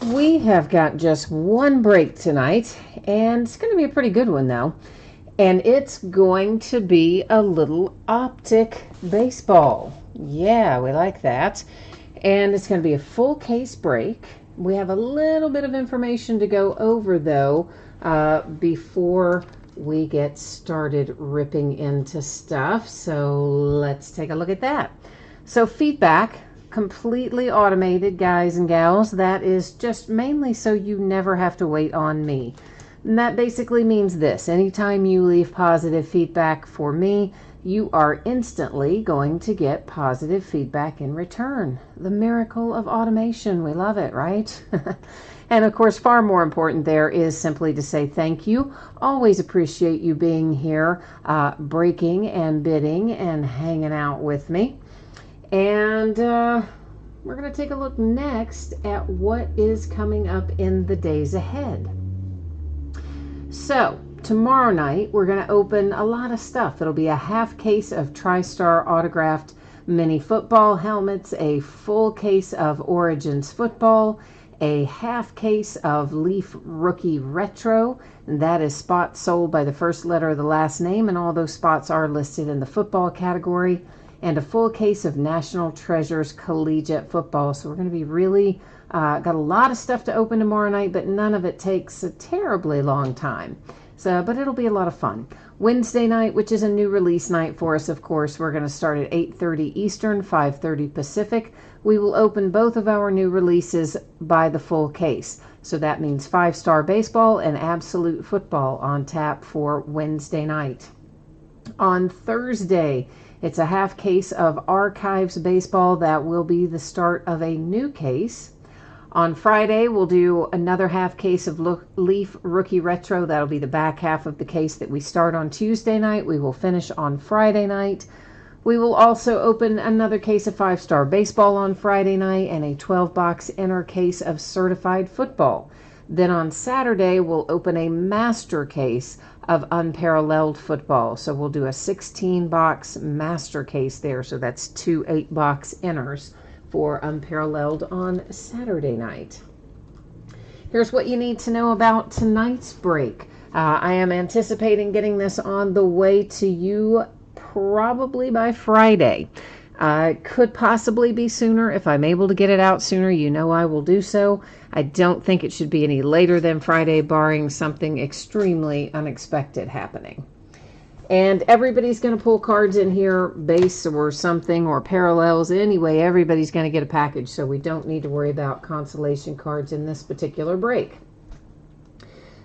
We have got just one break tonight, and it's going to be a pretty good one, though. And it's going to be a little optic baseball. Yeah, we like that. And it's going to be a full case break. We have a little bit of information to go over, though, before we get started ripping into stuff. So let's take a look at that. So feedback, completely automated, guys and gals. That is just mainly so you never have to wait on me. And that basically means this: anytime you leave positive feedback for me, you are instantly going to get positive feedback in return. The miracle of automation. We love it, right? And of course, far more important there is simply to say thank you. Always appreciate you being here, breaking and bidding and hanging out with me. And we're going to take a look next at what is coming up in the days ahead. So, tomorrow night, we're going to open a lot of stuff. It'll be a half case of TriStar autographed mini football helmets, a full case of Origins football, a half case of Leaf Rookie Retro. And that is spots sold by the first letter of the last name, and all those spots are listed in the football category. And a full case of National Treasures Collegiate Football. So we're going to be really, got a lot of stuff to open tomorrow night, but none of it takes a terribly long time. So, but it'll be a lot of fun. Wednesday night, which is a new release night for us, of course, we're going to start at 8:30 Eastern, 5:30 Pacific. We will open both of our new releases by the full case. So that means 5-star baseball and absolute football on tap for Wednesday night. On Thursday, it's a half case of Archives baseball. That will be the start of a new case. On Friday, we'll do another half case of Leaf Rookie Retro. That'll be the back half of the case that we start on Tuesday night. We will finish on Friday night. We will also open another case of 5-star baseball on Friday night and a 12-box inner case of certified football. Then on Saturday, we'll open a master case of unparalleled football. So we'll do a 16-box master case there. So that's 2 8-box inners for unparalleled on Saturday night. Here's what you need to know about tonight's break. I am anticipating getting this on the way to you probably by Friday. Could possibly be sooner. If I'm able to get it out sooner, you know I will do so. I don't think it should be any later than Friday, barring something extremely unexpected happening. And everybody's going to pull cards in here, base or something, or parallels. Anyway, everybody's going to get a package, so we don't need to worry about consolation cards in this particular break.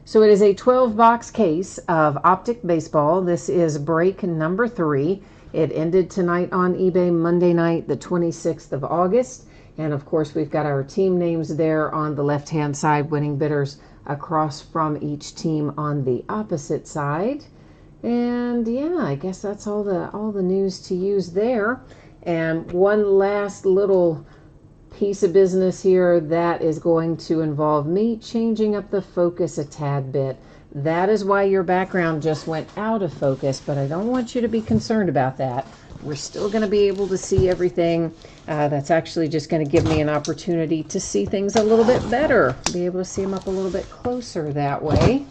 So it is a 12-box case of Optic Baseball. This is break number 3. It ended tonight on eBay, Monday night, the 26th of August. And of course, we've got our team names there on the left-hand side, winning bidders across from each team on the opposite side. And yeah, I guess that's all the news to use there. And one last little piece of business here that is going to involve me changing up the focus a tad bit. That is why your background just went out of focus, but I don't want you to be concerned about that. We're still going to be able to see everything. That's actually just going to give me an opportunity to see things a little bit better. Be able to see them up a little bit closer that way.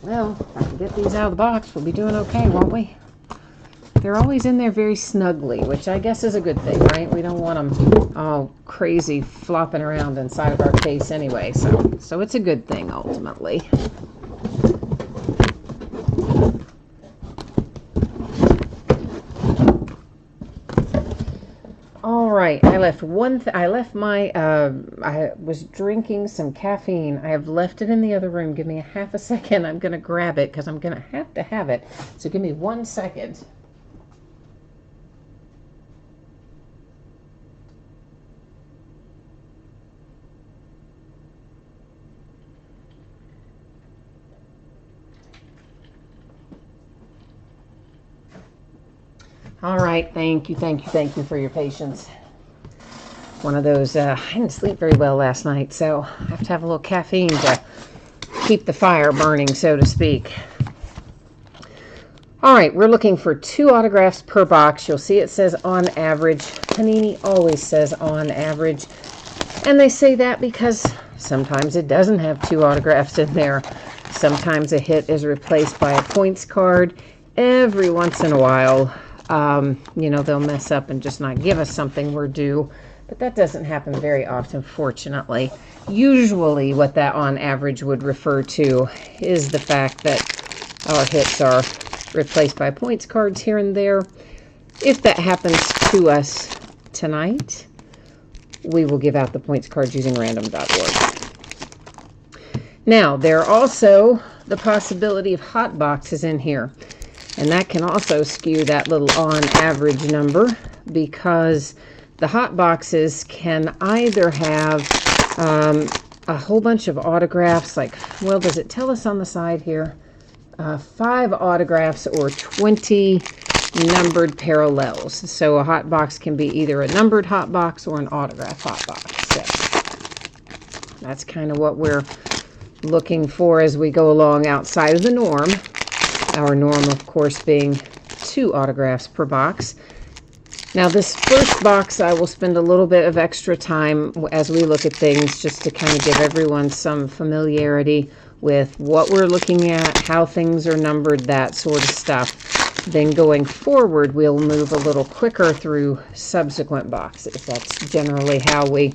Well, if I can get these out of the box, we'll be doing okay, won't we? They're always in there very snugly, which I guess is a good thing, right? We don't want them all crazy flopping around inside of our case anyway, so it's a good thing ultimately. All right, I was drinking some caffeine. I have left it in the other room. Give me a half a second. I'm going to grab it because I'm going to have it. So give me 1 second. All right, thank you for your patience. One of those, I didn't sleep very well last night, so I have to have a little caffeine to keep the fire burning, so to speak. All right, we're looking for 2 autographs per box. You'll see it says on average. Panini always says on average. And they say that because sometimes it doesn't have 2 autographs in there. Sometimes a hit is replaced by a points card. Every once in a while, they'll mess up and just not give us something we're due. But that doesn't happen very often, fortunately. Usually what that on average would refer to is the fact that our hits are replaced by points cards here and there. If that happens to us tonight, we will give out the points cards using random.org. Now, there are also the possibility of hot boxes in here, and that can also skew that little on average number, because the hot boxes can either have a whole bunch of autographs, like, well, does it tell us on the side here? 5 autographs or 20 numbered parallels. So a hot box can be either a numbered hot box or an autograph hot box. So that's kind of what we're looking for as we go along outside of the norm. Our norm, of course, being 2 autographs per box. Now, this first box, I will spend a little bit of extra time as we look at things, just to kind of give everyone some familiarity with what we're looking at, how things are numbered, that sort of stuff. Then going forward, we'll move a little quicker through subsequent boxes. That's generally how we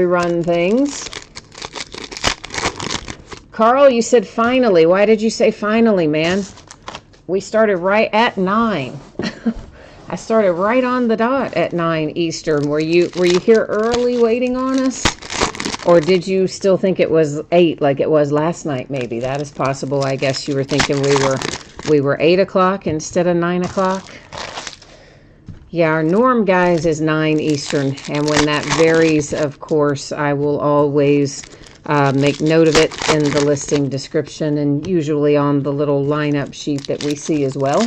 run things. Carl, you said finally. Why did you say finally, man? We started right at 9. I started right on the dot at 9 Eastern. Were you here early waiting on us? Or did you still think it was 8 like it was last night? Maybe that is possible. I guess you were thinking we were 8 o'clock instead of 9 o'clock. Yeah, our norm, guys, is 9 Eastern. And when that varies, of course, I will always make note of it in the listing description, and usually on the little lineup sheet that we see as well.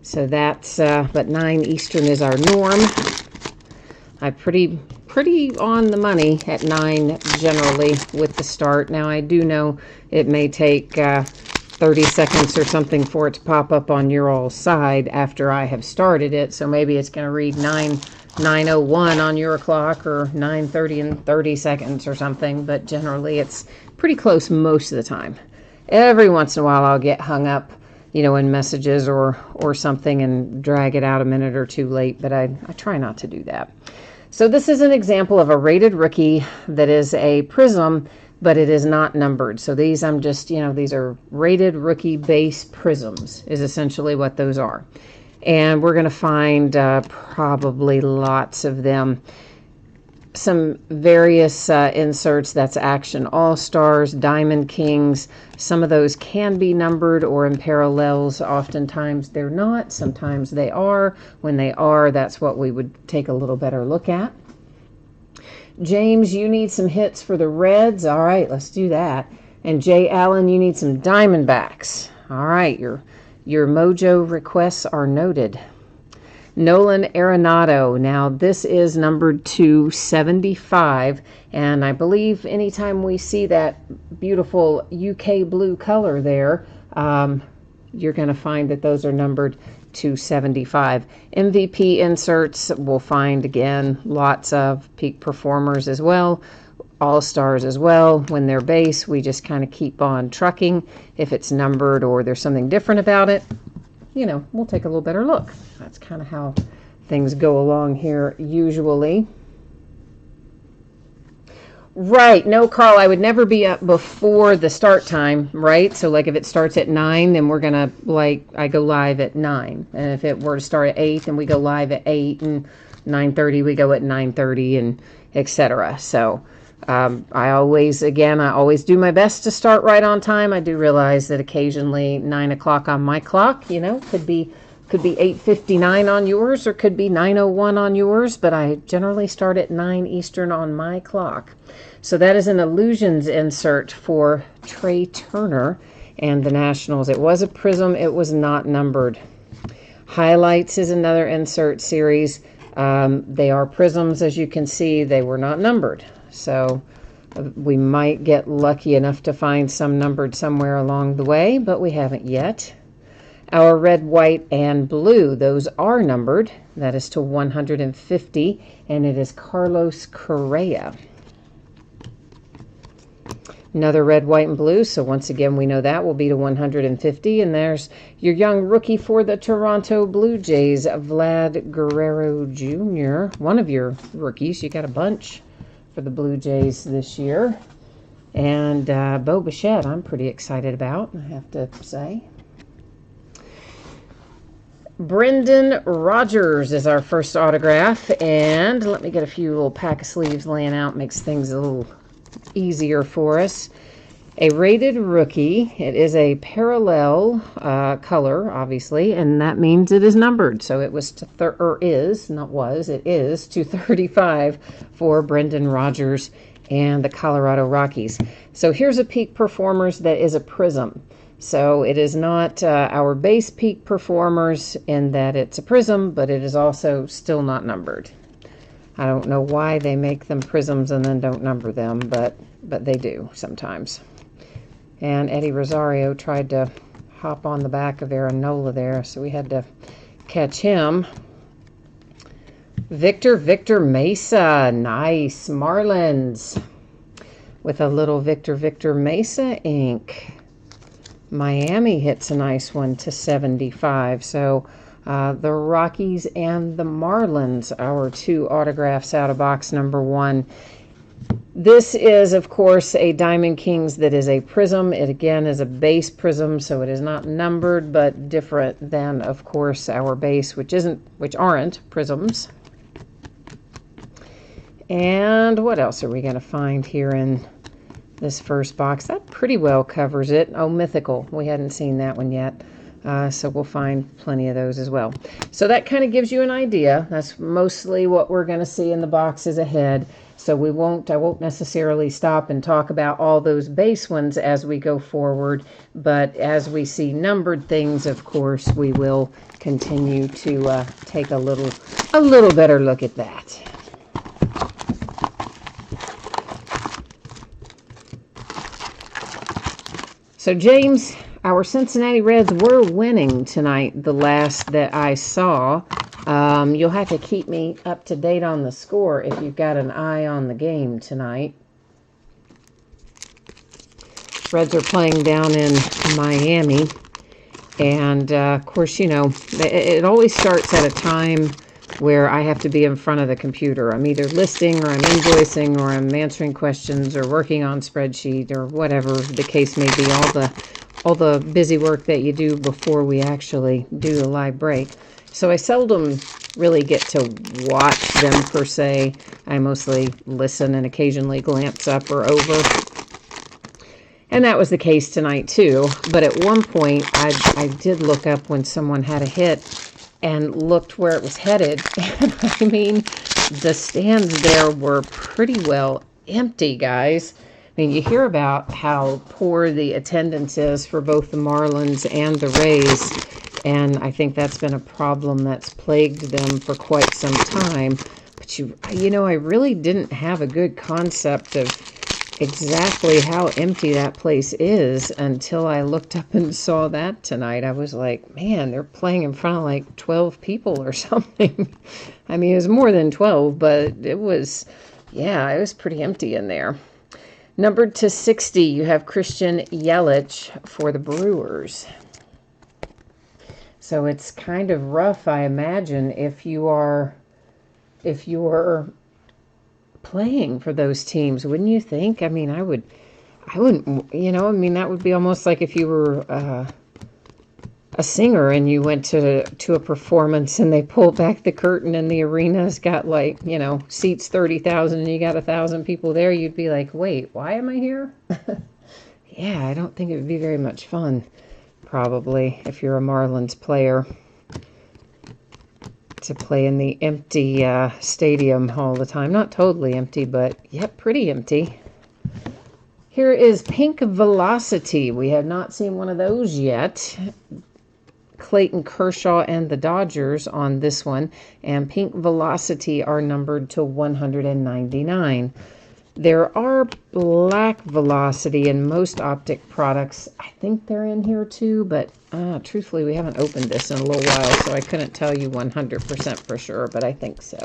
So that's, but 9 Eastern is our norm. I'm pretty on the money at 9 generally with the start. Now, I do know it may take 30 seconds or something for it to pop up on your all side after I have started it. So maybe it's going to read 9:01 on your clock, or 9:30 and 30 seconds or something. But generally, it's pretty close most of the time. Every once in a while, I'll get hung up, in messages or something, and drag it out a minute or 2 late. But I try not to do that. So this is an example of a rated rookie that is a prism, but it is not numbered. So these, I'm just, these are rated rookie base prisms is essentially what those are. And we're going to find probably lots of them. Some various inserts, that's Action All-Stars, Diamond Kings. Some of those can be numbered or in parallels. Oftentimes they're not. Sometimes they are. When they are, that's what we would take a little better look at. James, you need some hits for the Reds. All right, let's do that. And Jay Allen, you need some Diamondbacks. All right, your mojo requests are noted. Nolan Arenado. Now, this is numbered to 75, and I believe anytime we see that beautiful UK blue color there, you're going to find that those are numbered to 75. MVP inserts, we'll find, again, lots of peak performers as well, all-stars as well. When they're base, we just kind of keep on trucking. If it's numbered or there's something different about it, we'll take a little better look. That's kind of how things go along here usually. Right. No, Carl, I would never be up before the start time, right? So, like, if it starts at 9, then we're going to, I go live at 9. And if it were to start at 8, then we go live at 8. And 9:30, we go at 9:30, and etc. So, I always do my best to start right on time. I do realize that occasionally 9 o'clock on my clock, could be 8:59 on yours, or could be 9:01 on yours, but I generally start at 9 Eastern on my clock. So that is an Illusions insert for Trey Turner and the Nationals. It was a prism. It was not numbered. Highlights is another insert series. They are prisms, as you can see. They were not numbered. So We might get lucky enough to find some numbered somewhere along the way, but we haven't yet. Our red, white, and blue, those are numbered. That is to 150, and it is Carlos Correa. Another red, white, and blue, so once again we know that will be to 150, and there's your young rookie for the Toronto Blue Jays, Vlad Guerrero Jr., one of your rookies. You got a bunch for the Blue Jays this year. And Bo Bichette, I'm pretty excited about, I have to say. Brendan Rodgers is our first autograph, and let me get a few little pack of sleeves laying out, makes things a little easier for us. A rated rookie. It is a parallel color, obviously, and that means it is numbered. So it was it is to 35 for Brendan Rodgers and the Colorado Rockies. So here's a Peak Performers that is a prism. So it is not our base Peak Performers in that it's a prism, but it is also still not numbered. I don't know why they make them prisms and then don't number them, but they do sometimes. And Eddie Rosario tried to hop on the back of Aaron Nola there, so we had to catch him. Victor Mesa, nice. Marlins with a little Victor Mesa ink. Miami hits a nice one to 75. So the Rockies and the Marlins, our two autographs out of box number 1. This is, of course, a Diamond Kings that is a prism. It, again, is a base prism, so it is not numbered, but different than, of course, our base, which aren't prisms. And what else are we going to find here in this first box? That pretty well covers it. Oh, Mythical. We hadn't seen that one yet. So we'll find plenty of those as well. So that kind of gives you an idea. That's mostly what we're going to see in the boxes ahead. So I won't necessarily stop and talk about all those base ones as we go forward. But as we see numbered things, of course, we will continue to take a little better look at that. So James, our Cincinnati Reds were winning tonight, the last that I saw. You'll have to keep me up to date on the score if you've got an eye on the game tonight. Reds are playing down in Miami. And, of course, you know, it always starts at a time where I have to be in front of the computer. I'm either listing or I'm invoicing or I'm answering questions or working on spreadsheet or whatever the case may be, all the busy work that you do before we actually do the live break. So I seldom really get to watch them per se. I mostly listen and occasionally glance up or over. And that was the case tonight too. But at one point I did look up when someone had a hit and looked where it was headed. And I mean, the stands there were pretty well empty, guys. I mean, you hear about how poor the attendance is for both the Marlins and the Rays, and I think that's been a problem that's plagued them for quite some time. But you know, I really didn't have a good concept of exactly how empty that place is until I looked up and saw that tonight. I was like, man, they're playing in front of like 12 people or something. I mean, it was more than 12, but it was pretty empty in there. Numbered to 60, you have Christian Yelich for the Brewers. So it's kind of rough, I imagine, if you are playing for those teams, wouldn't you think? I mean, I wouldn't, you know, I mean, that would be almost like if you were a singer and you went to a performance and they pulled back the curtain and the arena's got like, you know, seats 30,000 and you got 1,000 people there, you'd be like, wait, why am I here? Yeah, I don't think it would be very much fun, probably, if you're a Marlins player, to play in the empty stadium all the time. Not totally empty, but yep, pretty empty. Here is Pink Velocity. We have not seen one of those yet. Clayton Kershaw and the Dodgers on this one. And Pink Velocity are numbered to 199. There are black velocity in most optic products. I think they're in here too, but truthfully, we haven't opened this in a little while, so I couldn't tell you 100% for sure, but I think so.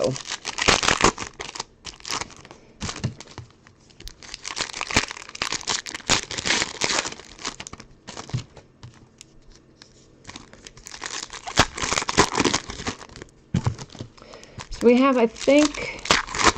So we have, I think,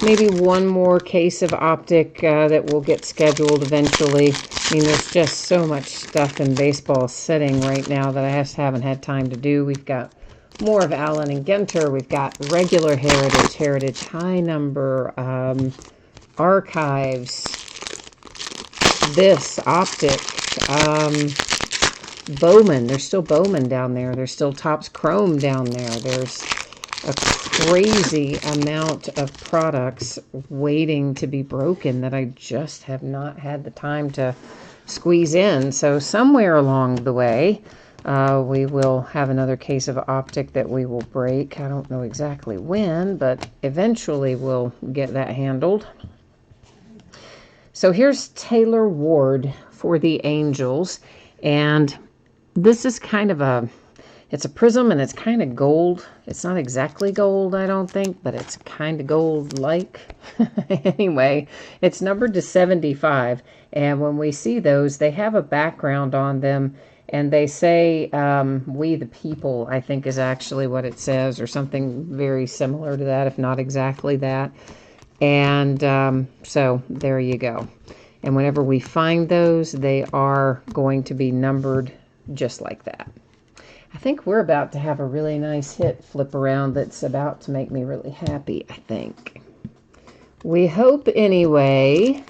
maybe one more case of optic that will get scheduled eventually. I mean, there's just so much stuff in baseball sitting right now that I just haven't had time to do. We've got more of Allen and Ginter. We've got regular Heritage High Number, Archives, this, Optic, Bowman. There's still Bowman down there. There's still Topps Chrome down there. There's a crazy amount of products waiting to be broken that I just have not had the time to squeeze in. So somewhere along the way, we will have another case of optic that we will break. I don't know exactly when, but eventually we'll get that handled. So here's Taylor Ward for the Angels, and this is kind of a, it's a prism and it's kind of gold. It's not exactly gold, I don't think, but it's kind of gold-like. Anyway, it's numbered to 75, and when we see those, they have a background on them, and they say, we the people, I think is actually what it says, or something very similar to that, if not exactly that. And so there you go. And whenever we find those, they are going to be numbered just like that. I think we're about to have a really nice hit flip around that's about to make me really happy, I think. We hope anyway.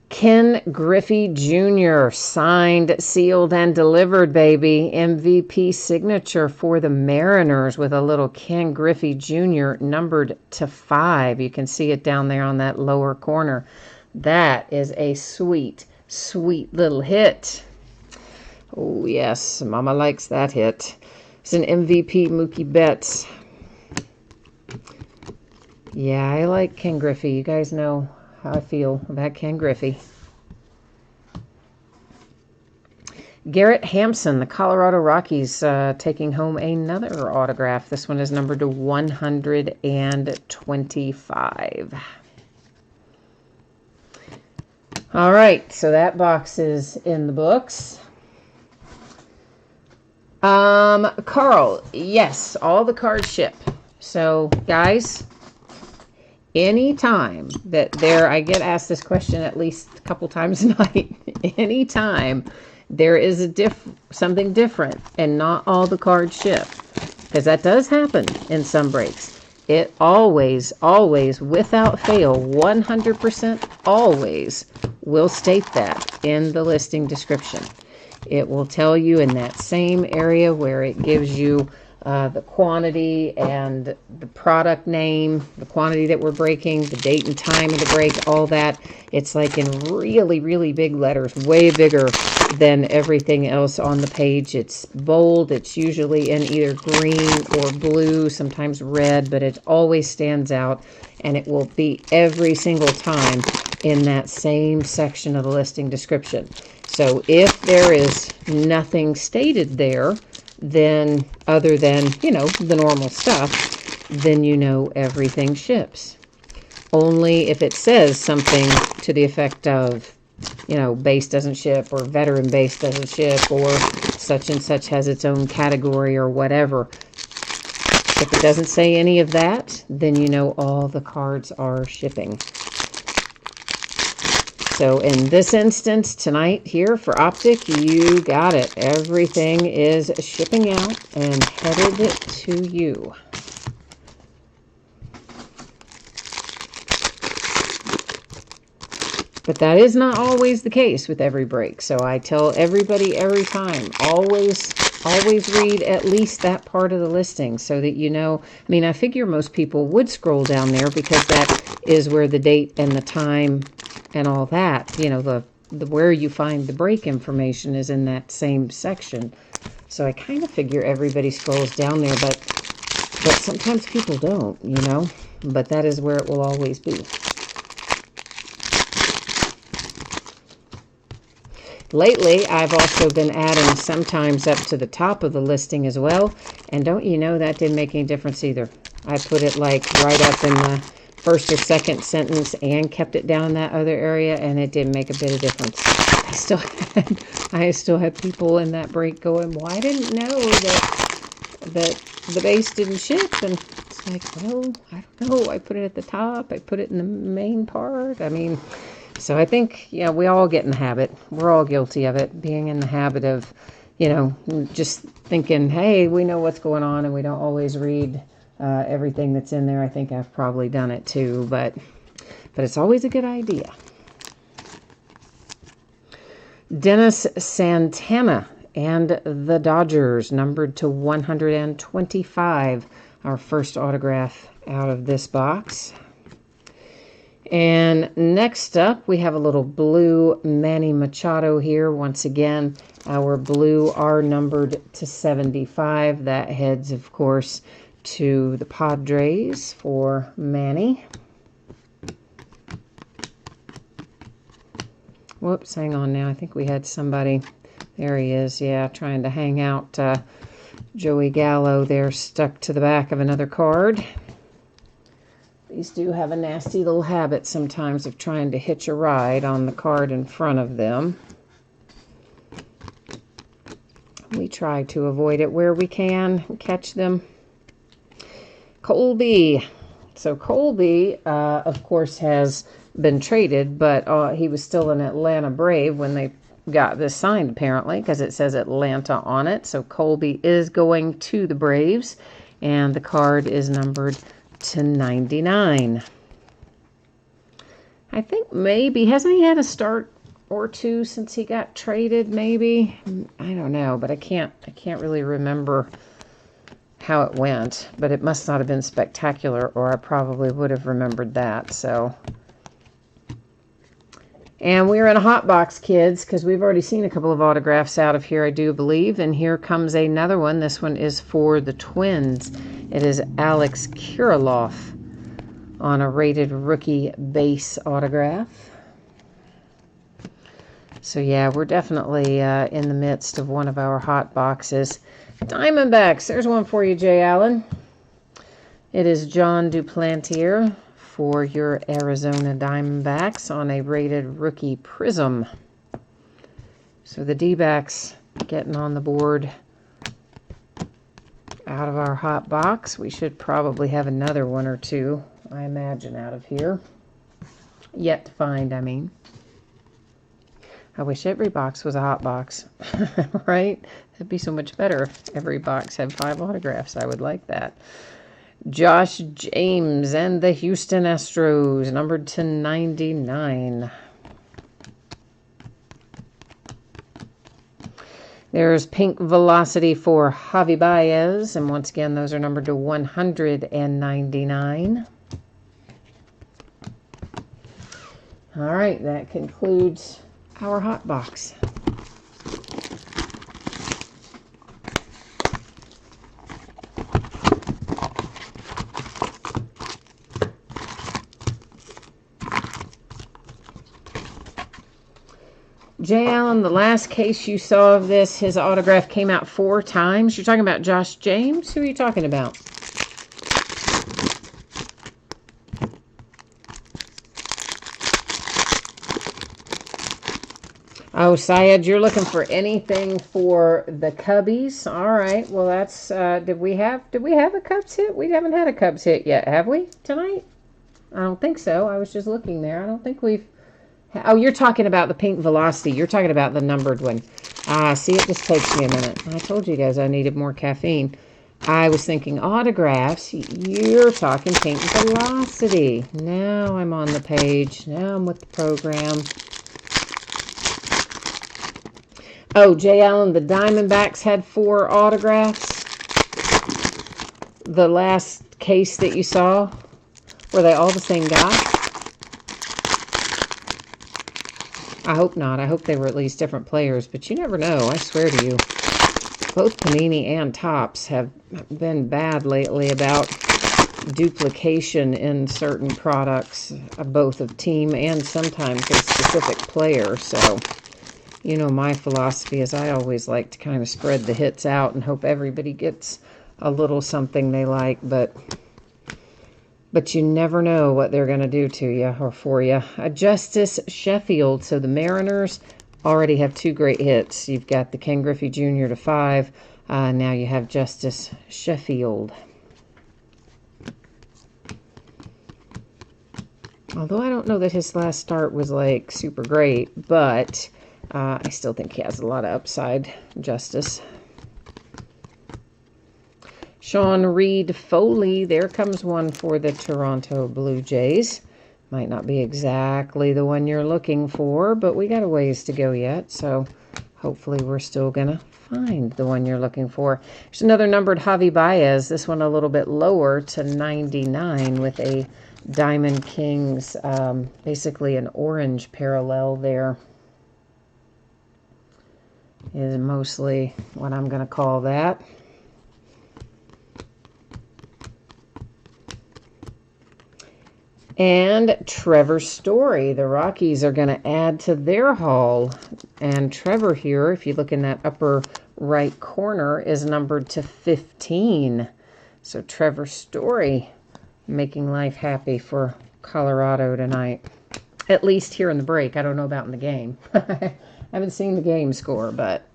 Ken Griffey Jr. signed, sealed, and delivered, baby. MVP signature for the Mariners with a little Ken Griffey Jr. numbered to 5. You can see it down there on that lower corner. That is a sweet, sweet little hit. Oh, yes, Mama likes that hit. It's an MVP Mookie Betts. Yeah, I like Ken Griffey. You guys know how I feel about Ken Griffey. Garrett Hampson, the Colorado Rockies, taking home another autograph. This one is numbered to 125. All right, so that box is in the books. Carl, yes, all the cards ship. So, guys, anytime that I get asked this question at least a couple times a night, anytime there is something different and not all the cards ship, because that does happen in some breaks, it always, without fail, 100% always will state that in the listing description. It will tell you in that same area where it gives you the quantity and the product name, the quantity that we're breaking, the date and time of the break, all that. It's like in really, really big letters, way bigger than everything else on the page. It's bold. It's usually in either green or blue, sometimes red, but it always stands out, and it will be every single time in that same section of the listing description. So if there is nothing stated there, then other than, the normal stuff, then everything ships. Only if it says something to the effect of, base doesn't ship, or veteran base doesn't ship, or such and such has its own category, or whatever. If it doesn't say any of that, then all the cards are shipping. So in this instance, tonight here for Optic, you got it. Everything is shipping out and headed to you. But that is not always the case with every break. So I tell everybody every time, always read at least that part of the listing so that I figure most people would scroll down there because that is where the date and the time and all that, the where you find the break information is in that same section. So I kind of figure everybody scrolls down there, but sometimes people don't, but that is where it will always be. Lately, I've also been adding sometimes up to the top of the listing as well. And don't you know, that didn't make any difference either. I put it like right up in the first or second sentence and kept it down in that other area, and it didn't make a bit of difference. I still had people in that break going, well, I didn't know that the base didn't ship. And it's like, well, I don't know. I put it at the top. I put it in the main part. I mean, so I think, yeah, we all get in the habit. We're all guilty of it, being in the habit of, you know, just thinking, hey, we know what's going on, and we don't always read everything that's in there. I think I've probably done it too, but it's always a good idea. Dennis Santana and the Dodgers, numbered to 125, our first autograph out of this box. And next up, we have a little blue Manny Machado here. Once again, our blue are numbered to 75. That heads, of course, to the Padres for Manny. Whoops, hang on now. I think we had somebody. There he is. Yeah, trying to hang out Joey Gallo there, stuck to the back of another card. These do have a nasty little habit sometimes of trying to hitch a ride on the card in front of them. We try to avoid it where we can, catch them. Colby. So Colby, of course, has been traded, but he was still an Atlanta Brave when they got this signed, apparently, because it says Atlanta on it. So Colby is going to the Braves, and the card is numbered to 99. I think maybe, hasn't he had a start or two since he got traded? Maybe, I don't know, but I can't really remember how it went, but it must not have been spectacular, or I probably would have remembered that. So, and we're in a hot box, kids, because we've already seen a couple of autographs out of here, I do believe. And here comes another one. This one is for the Twins. It is Alex Kirilloff on a rated rookie base autograph. So yeah, we're definitely in the midst of one of our hot boxes. Diamondbacks, there's one for you, Jay Allen. It is John Duplantier for your Arizona Diamondbacks on a rated rookie prism. So the D-backs getting on the board out of our hot box. We should probably have another one or two, I imagine, out of here. Yet to find, I mean. I wish every box was a hot box, right? That'd be so much better if every box had 5 autographs. I would like that. Josh James and the Houston Astros, numbered to 99. There's Pink Velocity for Javi Baez, and once again, those are numbered to 199. All right, that concludes our hot box. Jay Allen, the last case you saw of this, his autograph came out 4 times. You're talking about Josh James? Who are you talking about? Oh, Syed, you're looking for anything for the Cubbies. All right. Well, that's did we have a Cubs hit? We haven't had a Cubs hit yet, have we, tonight? I don't think so. I was just looking there. I don't think we've... Oh, you're talking about the Pink Velocity. You're talking about the numbered one. See, it just takes me a minute. I told you guys I needed more caffeine. I was thinking autographs. You're talking Pink Velocity. Now I'm on the page. Now I'm with the program. Oh, Jay Allen, the Diamondbacks had 4 autographs. The last case that you saw, were they all the same guy? I hope not. I hope they were at least different players, but you never know. I swear to you. Both Panini and Topps have been bad lately about duplication in certain products, both of team and sometimes a specific player. So, you know, my philosophy is I always like to kind of spread the hits out and hope everybody gets a little something they like, but you never know what they're going to do to you or for you. Justice Sheffield. So the Mariners already have 2 great hits. You've got the Ken Griffey Jr. to 5. Now you have Justice Sheffield. Although I don't know that his last start was like super great, but I still think he has a lot of upside. Justice. Sean Reed Foley, there comes one for the Toronto Blue Jays. Might not be exactly the one you're looking for, but we got a ways to go yet, so hopefully we're still going to find the one you're looking for. There's another numbered Javi Baez, this one a little bit lower to 99 with a Diamond Kings, basically an orange parallel there. Is mostly what I'm going to call that. And Trevor Story. The Rockies are going to add to their haul. And Trevor here, if you look in that upper right corner, is numbered to 15. So Trevor Story making life happy for Colorado tonight. At least here in the break. I don't know about in the game. I haven't seen the game score, but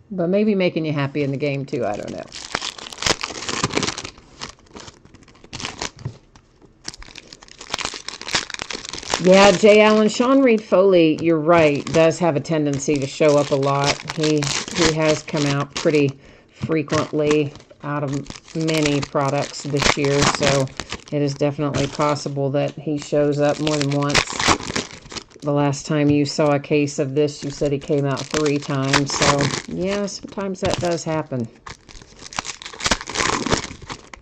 maybe making you happy in the game too. I don't know. Yeah, Jay Allen, Sean Reed Foley, you're right, does have a tendency to show up a lot. He has come out pretty frequently out of many products this year, so it is definitely possible that he shows up more than once. The last time you saw a case of this, you said he came out 3 times, so yeah, sometimes that does happen.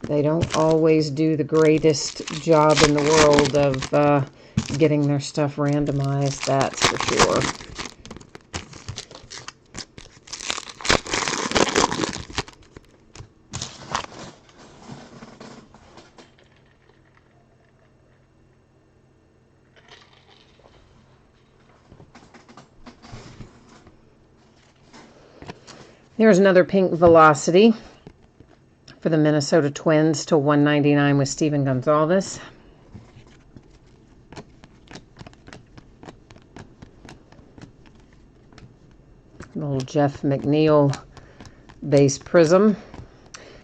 They don't always do the greatest job in the world of getting their stuff randomized, that's for sure. There's another pink Velocity for the Minnesota Twins to 199 with Steven Gonzalez. Little Jeff McNeil base prism.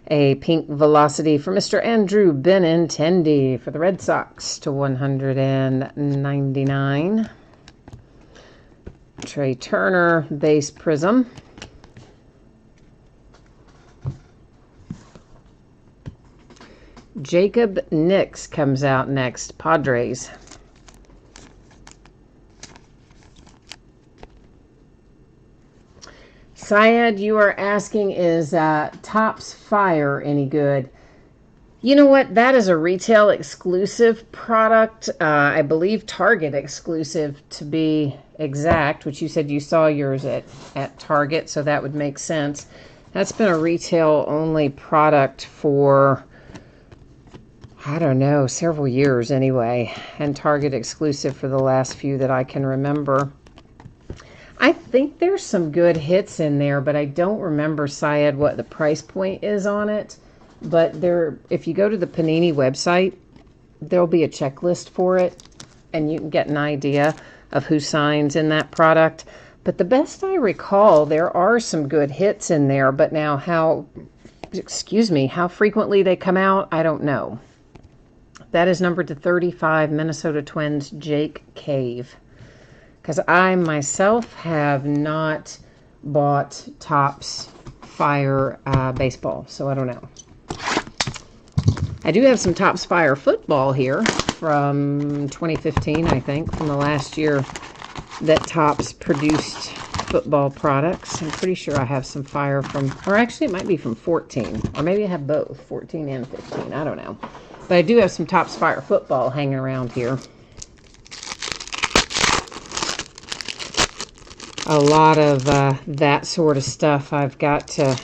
A pink Velocity for Mr. Andrew Benintendi for the Red Sox to 199. Trey Turner base prism. Jacob Nix comes out next. Padres. Syed, you are asking, is Topps Fire any good? You know what? That is a retail exclusive product. I believe Target exclusive to be exact, which you said you saw yours at Target, so that would make sense. That's been a retail only product for, I don't know, several years anyway, and Target exclusive for the last few that I can remember. I think there's some good hits in there, but I don't remember, Syed, what the price point is on it. But there, if you go to the Panini website, there'll be a checklist for it, and you can get an idea of who signs in that product. But the best I recall, there are some good hits in there, but now how frequently they come out, I don't know. That is numbered to 35, Minnesota Twins, Jake Cave. Because I myself have not bought Topps Fire baseball, so I don't know. I do have some Topps Fire football here from 2015, I think, from the last year that Topps produced football products. I'm pretty sure I have some Fire from, or actually it might be from 14, or maybe I have both, 14 and 15, I don't know. But I do have some Topps Fire football hanging around here. A lot of that sort of stuff I've got to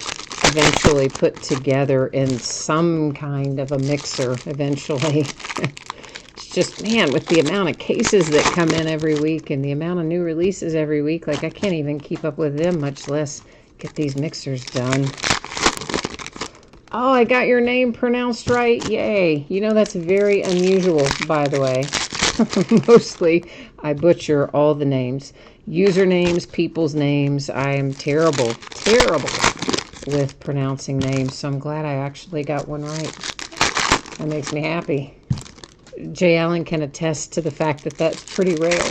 eventually put together in some kind of a mixer eventually. It's just, man, with the amount of cases that come in every week and the amount of new releases every week, like I can't even keep up with them, much less get these mixers done. Oh, I got your name pronounced right. Yay. You know, that's very unusual, by the way. Mostly, I butcher all the names. Usernames, people's names. I am terrible with pronouncing names, so I'm glad I actually got one right. That makes me happy. Jay Allen can attest to the fact that that's pretty rare.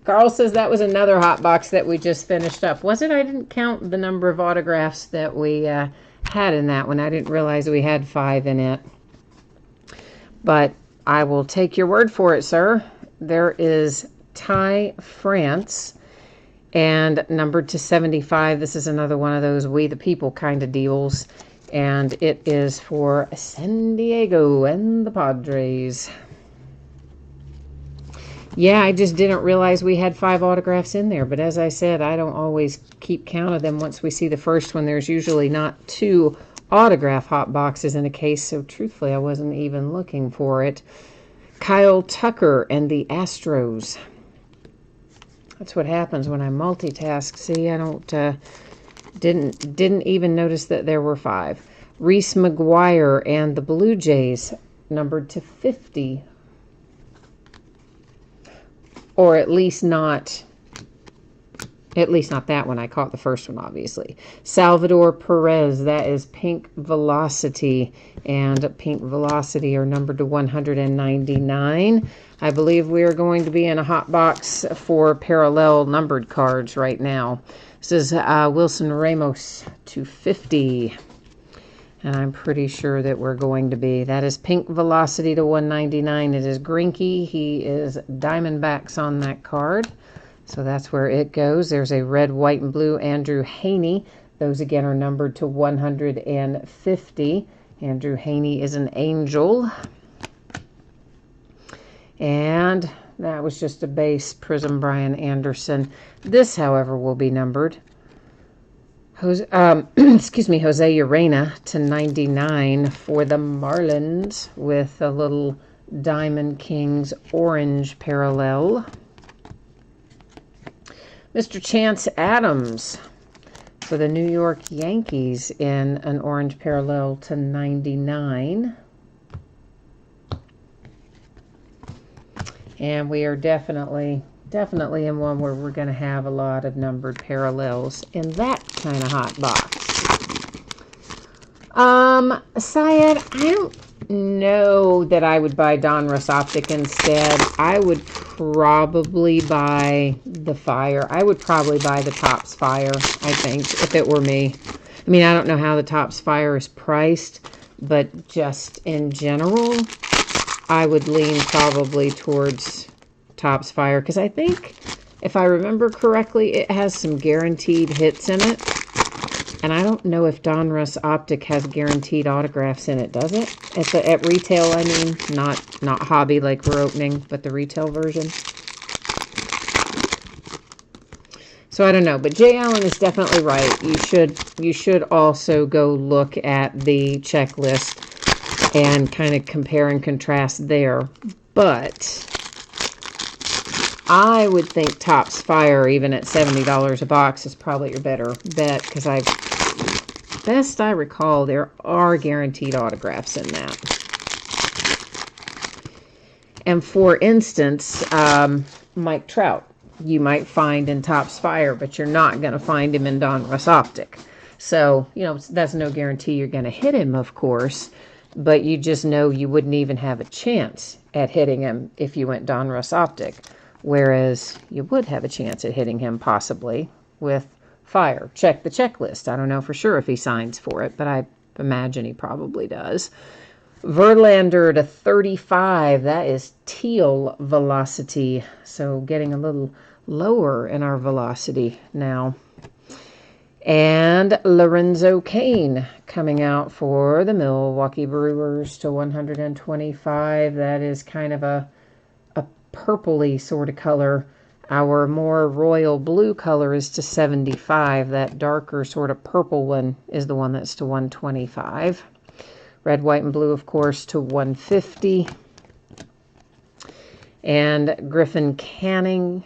Carl says that was another hot box that we just finished up. Was it? I didn't count the number of autographs that we had in that one. I didn't realize we had 5 in it. But I will take your word for it, sir. There is Ty France and numbered to 75. This is another one of those We the People kind of deals. And it is for San Diego and the Padres. Yeah, I just didn't realize we had 5 autographs in there. But as I said, I don't always keep count of them. Once we see the first one, there's usually not 2 autograph hot boxes in a case. So truthfully, I wasn't even looking for it. Kyle Tucker and the Astros. That's what happens when I multitask. See, I don't didn't even notice that there were 5. Reese McGuire and the Blue Jays, numbered to 50. Or at least not that one. I caught the first one, obviously. Salvador Perez, that is Pink Velocity. And Pink Velocity are numbered to 199. I believe we are going to be in a hot box for parallel numbered cards right now. This is Wilson Ramos to 50. And I'm pretty sure that we're going to be. That is Pink Velocity to 199. It is Greinke. He is Diamondbacks on that card. So that's where it goes. There's a red, white, and blue Andrew Haney. Those, again, are numbered to 150. Andrew Haney is an Angel. And that was just a base Prism Brian Anderson. This, however, will be numbered. Jose Urena to 99 for the Marlins with a little Diamond Kings orange parallel. Mr. Chance Adams for the New York Yankees in an orange parallel to 99. And we are definitely in one where we're going to have a lot of numbered parallels in that kind of hot box. Syed, I don't know that I would buy donreuss Optic instead. I would probably buy the Fire. I would probably buy the Topps Fire, I think, if it were me. I mean, I don't know how the Topps Fire is priced, but just in general, I would lean probably towards Topps Fire, because I think, if I remember correctly, it has some guaranteed hits in it. And I don't know if donreuss Optic has guaranteed autographs in it, does it? At retail, I mean, not hobby like we're opening, but the retail version. So I don't know, but Jay Allen is definitely right. You should also go look at the checklist and kind of compare and contrast there. But I would think Topps Fire, even at $70 a box, is probably your better bet, because best I recall, there are guaranteed autographs in that. And for instance, Mike Trout, you might find in Topps Fire, but you're not going to find him in donreuss Optic. So, you know, that's no guarantee you're going to hit him, of course, but you just know you wouldn't even have a chance at hitting him if you went donreuss Optic, whereas you would have a chance at hitting him possibly with Fire. Check the checklist. I don't know for sure if he signs for it, but I imagine he probably does. Verlander to 35. That is Teal Velocity. So getting a little lower in our velocity now. And Lorenzo Cain coming out for the Milwaukee Brewers to 125. That is kind of a purpley sort of color. Our more royal blue color is to 75. That darker sort of purple one is the one that's to 125. Red, white, and blue, of course, to 150. And Griffin Canning,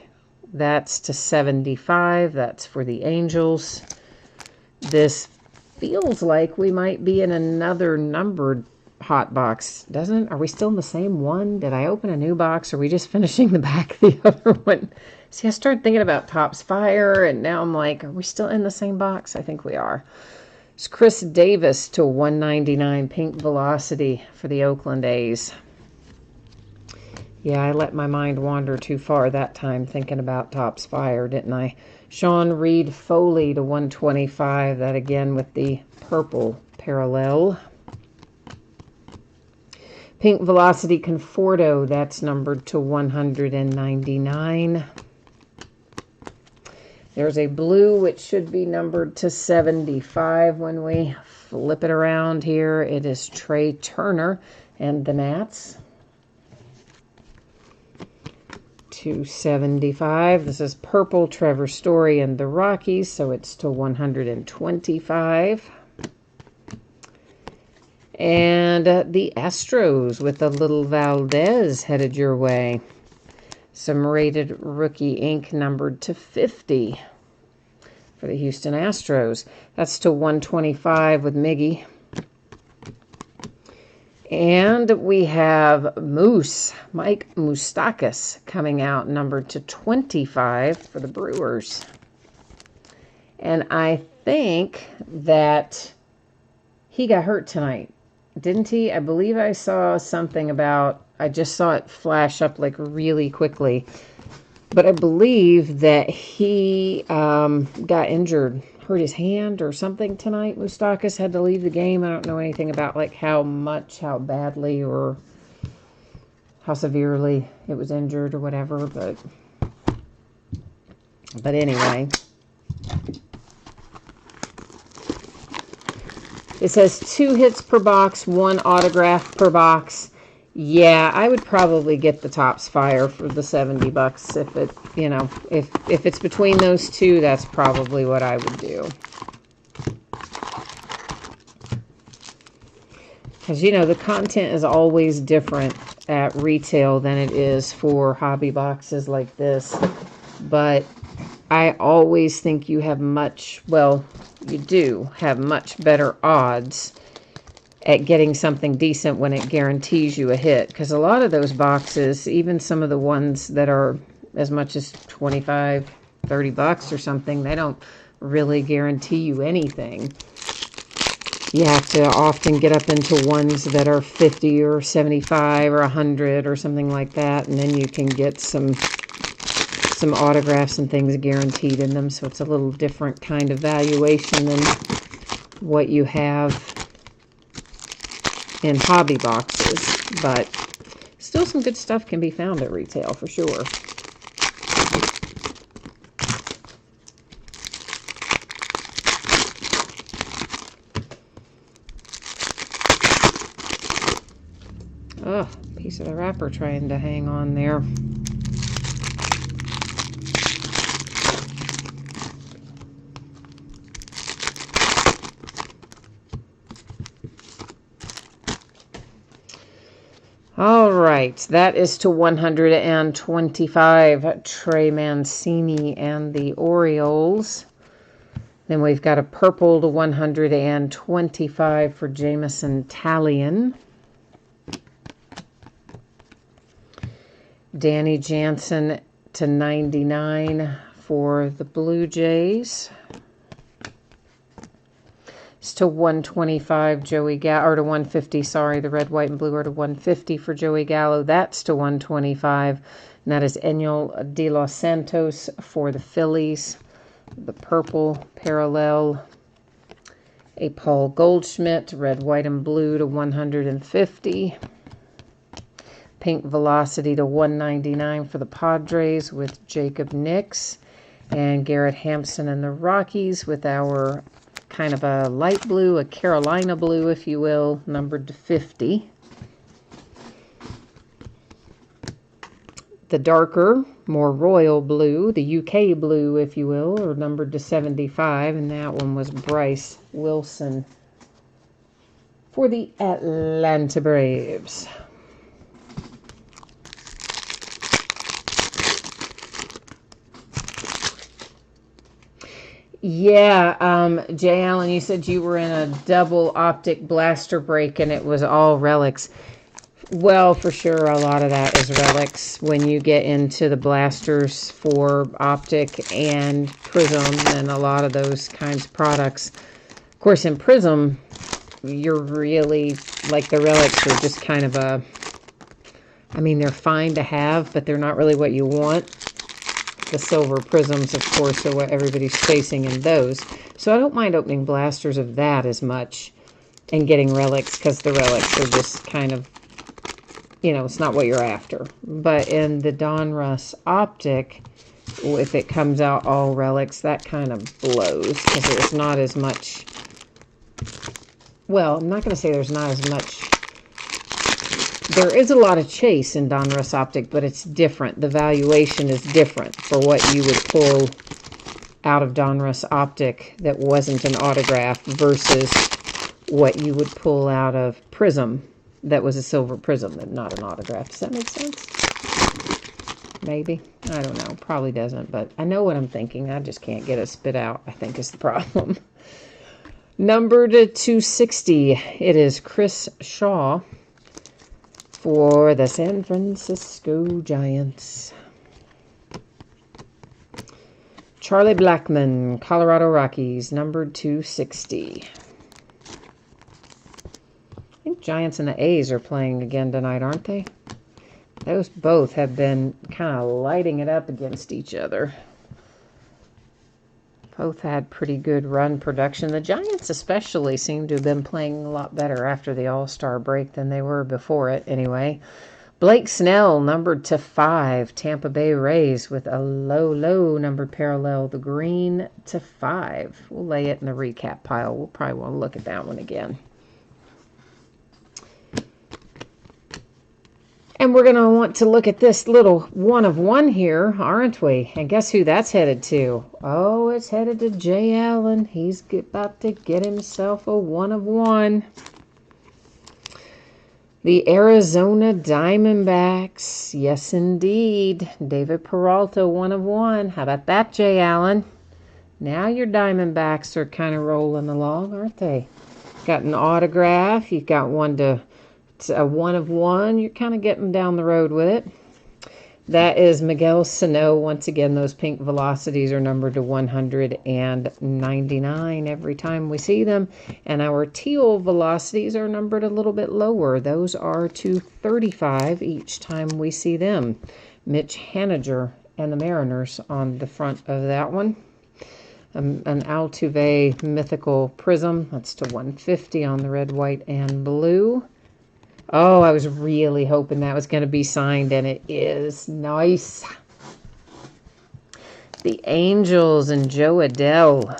that's to 75. That's for the Angels. This feels like we might be in another numbered hot box, doesn't it? Are we still in the same one? Did I open a new box? Are we just finishing the back of the other one? See, I started thinking about Topps Fire, and now I'm like, are we still in the same box? I think we are. It's Chris Davis to 199, pink velocity for the Oakland A's. Yeah, I let my mind wander too far that time thinking about Topps Fire, didn't I? Sean Reed Foley to 125, that again with the purple parallel. Pink Velocity Conforto, that's numbered to 199. There's a blue which should be numbered to 75 when we flip it around here. It is Trey Turner and the Nats. 275. This is purple, Trevor Story and the Rockies, so it's to 125. And the Astros with a little Valdez headed your way. Some rated rookie ink numbered to 50 for the Houston Astros. That's to 125 with Miggy. And we have Moose, Mike Moustakas, coming out numbered to 25 for the Brewers. And I think that he got hurt tonight, didn't he? I believe I saw something about, I just saw it flash up like really quickly. But I believe that he got injured, hurt his hand or something tonight. Moustakas had to leave the game. I don't know anything about like how much, how badly, or how severely it was injured or whatever. But anyway. It says 2 hits per box, 1 autograph per box. Yeah, I would probably get the Topps Fire for the $70 if it, you know, if it's between those two, that's probably what I would do. Because, you know, the content is always different at retail than it is for hobby boxes like this. But I always think you have much, well, you do have much better odds at getting something decent when it guarantees you a hit. Because a lot of those boxes, even some of the ones that are as much as $25, $30 or something, they don't really guarantee you anything. You have to often get up into ones that are 50 or 75 or 100 or something like that, and then you can get some autographs and things guaranteed in them, so it's a little different kind of valuation than what you have in hobby boxes, but still some good stuff can be found at retail for sure. Oh, piece of the wrapper trying to hang on there. All right, that is to 125, Trey Mancini and the Orioles. Then we've got a purple to 125 for Jamison Talion. Danny Jansen to 99 for the Blue Jays. It's to 125, Joey Gallo, or to 150, sorry, the red, white, and blue are to 150 for Joey Gallo. That's to 125, and that is Enyel De Los Santos for the Phillies. The purple parallel, a Paul Goldschmidt, red, white, and blue to 150. Pink Velocity to 199 for the Padres with Jacob Nix. And Garrett Hampson and the Rockies with our kind of a light blue, a Carolina blue, if you will, numbered to 50. The darker More royal blue, the UK blue, if you will, or numbered to 75. And that one was Bryce Wilson for the Atlanta Braves. Yeah, Jay Allen, you said you were in a double optic blaster break and it was all relics. Well, for sure, a lot of that is relics. When you get into the blasters for optic and prism and a lot of those kinds of products. Of course, in prism, you're really, like, the relics are just kind of a, I mean, they're fine to have, but they're not really what you want. The silver prisms, of course, are what everybody's chasing in those. So I don't mind opening blasters of that as much and getting relics, because the relics are just kind of, you know, it's not what you're after. But in the Donruss optic, if it comes out all relics, that kind of blows, because there's not as much, well, I'm not going to say there's not as much. There is a lot of chase in Donruss Optic, but it's different. The valuation is different for what you would pull out of Donruss Optic that wasn't an autograph versus what you would pull out of Prism that was a silver Prism, not an autograph. Does that make sense? Maybe. I don't know. Probably doesn't, but I know what I'm thinking. I just can't get it spit out, I think, is the problem. Number to 260, it is Chris Shaw for the San Francisco Giants. Charlie Blackmon, Colorado Rockies, numbered 260. I think Giants and the A's are playing again tonight, aren't they? Those both have been kind of lighting it up against each other. Both had pretty good run production. The Giants especially seem to have been playing a lot better after the All-Star break than they were before it, anyway. Blake Snell, numbered to 5. Tampa Bay Rays with a low numbered parallel. The green to 5. We'll lay it in the recap pile. We'll probably want to look at that one again. And we're going to want to look at this little 1 of 1 here, aren't we? And guess who that's headed to? Oh, it's headed to Jay Allen. He's about to get himself a 1 of 1. The Arizona Diamondbacks. Yes, indeed. David Peralta, 1 of 1. How about that, Jay Allen? Now your Diamondbacks are kind of rolling along, aren't they? Got an autograph. You've got one to... It's a 1 of 1. You're kind of getting down the road with it. That is Miguel Sano. Once again, those pink velocities are numbered to 199 every time we see them. And our teal velocities are numbered a little bit lower. Those are to 35 each time we see them. Mitch Haniger and the Mariners on the front of that one. An Altuve Mythical Prism. That's to 150 on the red, white, and blue. Oh, I was really hoping that was going to be signed, and it is. Nice. The Angels and Joe Adele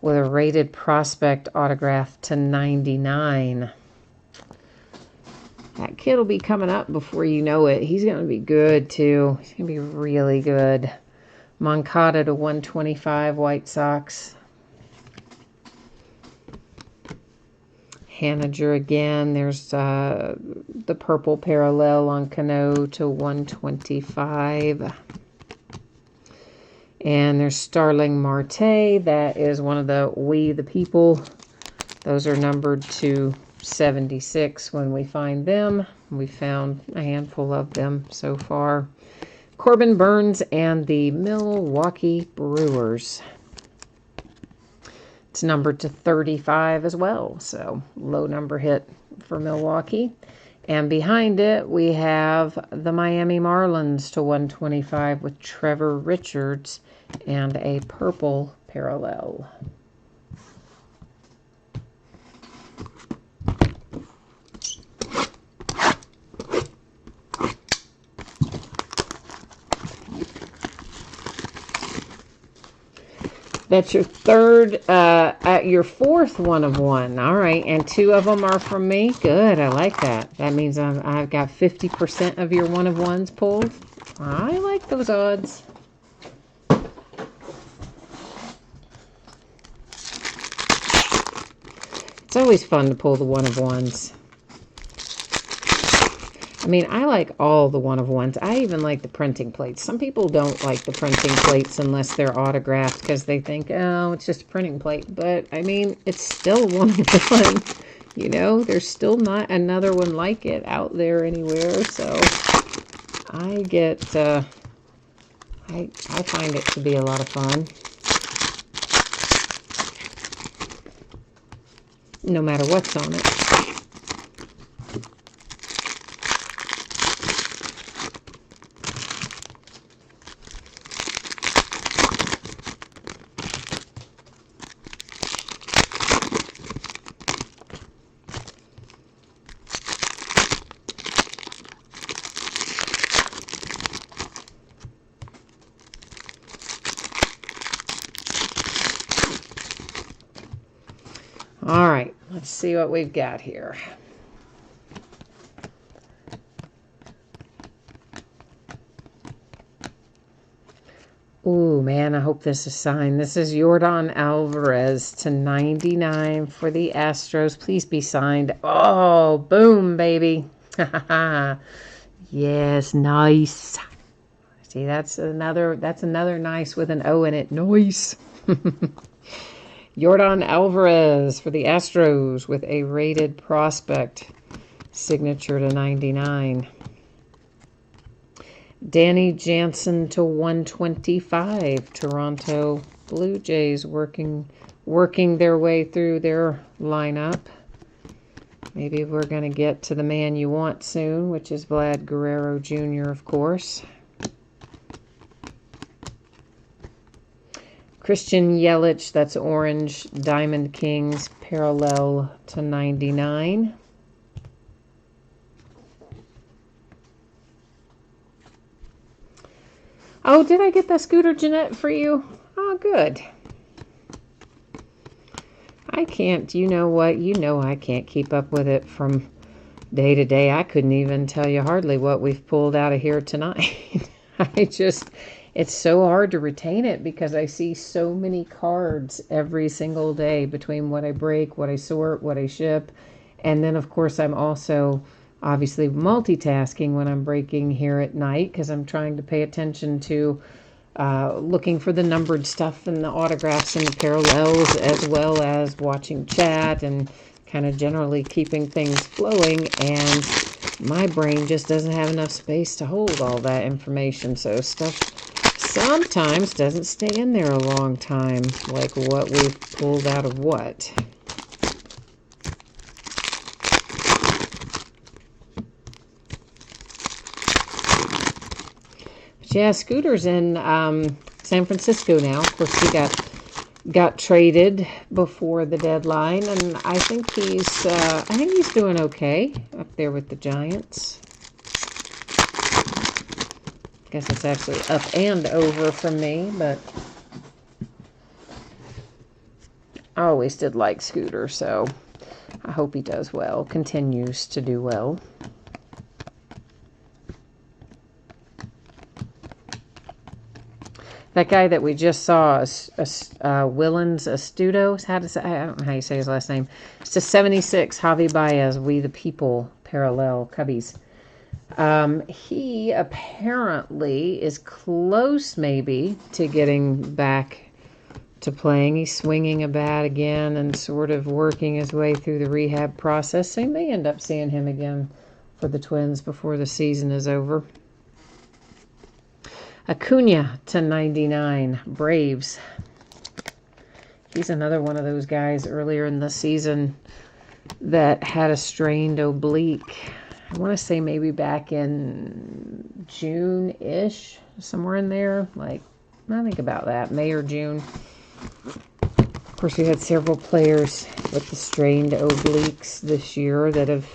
with a rated prospect autograph to 99. That kid will be coming up before you know it. He's going to be good, too. He's going to be really good. Moncada to 125, White Sox. Haniger again. There's the purple parallel on Cano to 125. And there's Starling Marte. That is one of the We the People. Those are numbered to 76 when we find them. We found a handful of them so far. Corbin Burns and the Milwaukee Brewers. It's numbered to 35 as well, so low number hit for Milwaukee. And behind it, we have the Miami Marlins to 125 with Trevor Richards and a purple parallel. That's your third, your fourth 1 of 1. All right, and 2 of them are from me. Good, I like that. That means I've got 50% of your 1 of 1s pulled. I like those odds. It's always fun to pull the one of ones. I mean, I like all the one of ones. I even like the printing plates. Some people don't like the printing plates unless they're autographed because they think, oh, it's just a printing plate. But, I mean, it's still one of one. You know, there's still not another one like it out there anywhere. So, I get, I find it to be a lot of fun. No matter what's on it. All right, let's see what we've got here. Ooh, man, I hope this is signed. This is Yordan Alvarez to 99 for the Astros. Please be signed. Oh, boom, baby. Yes, nice. See, that's another nice with an O in it. Nice. Yordan Alvarez for the Astros with a rated prospect. Signature to 99. Danny Jansen to 125. Toronto Blue Jays working their way through their lineup. Maybe we're going to get to the man you want soon, which is Vlad Guerrero Jr., of course. Christian Yelich, that's orange. Diamond Kings, parallel to 99. Oh, did I get that Scooter Jeanette for you? Oh, good. I can't, you know what? You know I can't keep up with it from day to day. I couldn't even tell you hardly what we've pulled out of here tonight. It's so hard to retain it because I see so many cards every single day between what I break, what I sort, what I ship. And then, of course, I'm also obviously multitasking when I'm breaking here at night because I'm trying to pay attention to looking for the numbered stuff and the autographs and the parallels, as well as watching chat and kind of generally keeping things flowing. And my brain just doesn't have enough space to hold all that information. So stuff sometimes doesn't stay in there a long time, like what we've pulled out of what. But yeah, Scooter's in San Francisco now. Of course, he got traded before the deadline, and I think he's doing okay up there with the Giants. I guess it's actually up and over for me, but I always did like Scooter, so I hope he does well, continues to do well. That guy that we just saw, Willens Astudo, I don't know how you say his last name. It's a 76, Javi Baez, We the People, parallel, Cubbies. He apparently is close, maybe, to getting back to playing. He's swinging a bat again and sort of working his way through the rehab process. So you may end up seeing him again for the Twins before the season is over. Acuna to 99, Braves. He's another one of those guys earlier in the season that had a strained oblique. I want to say maybe back in June-ish, somewhere in there. Like, I think about that, May or June. Of course, we had several players with the strained obliques this year that have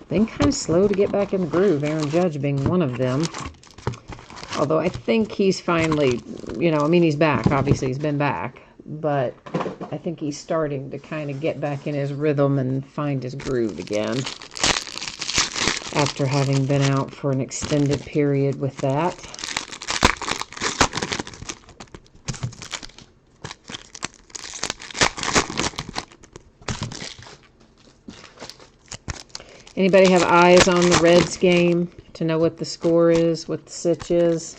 been kind of slow to get back in the groove. Aaron Judge being one of them. Although I think he's finally, he's back. Obviously, he's been back. But I think he's starting to kind of get back in his rhythm and find his groove again. after having been out for an extended period with that. Anybody have eyes on the Reds game to know what the score is, what the sitch is?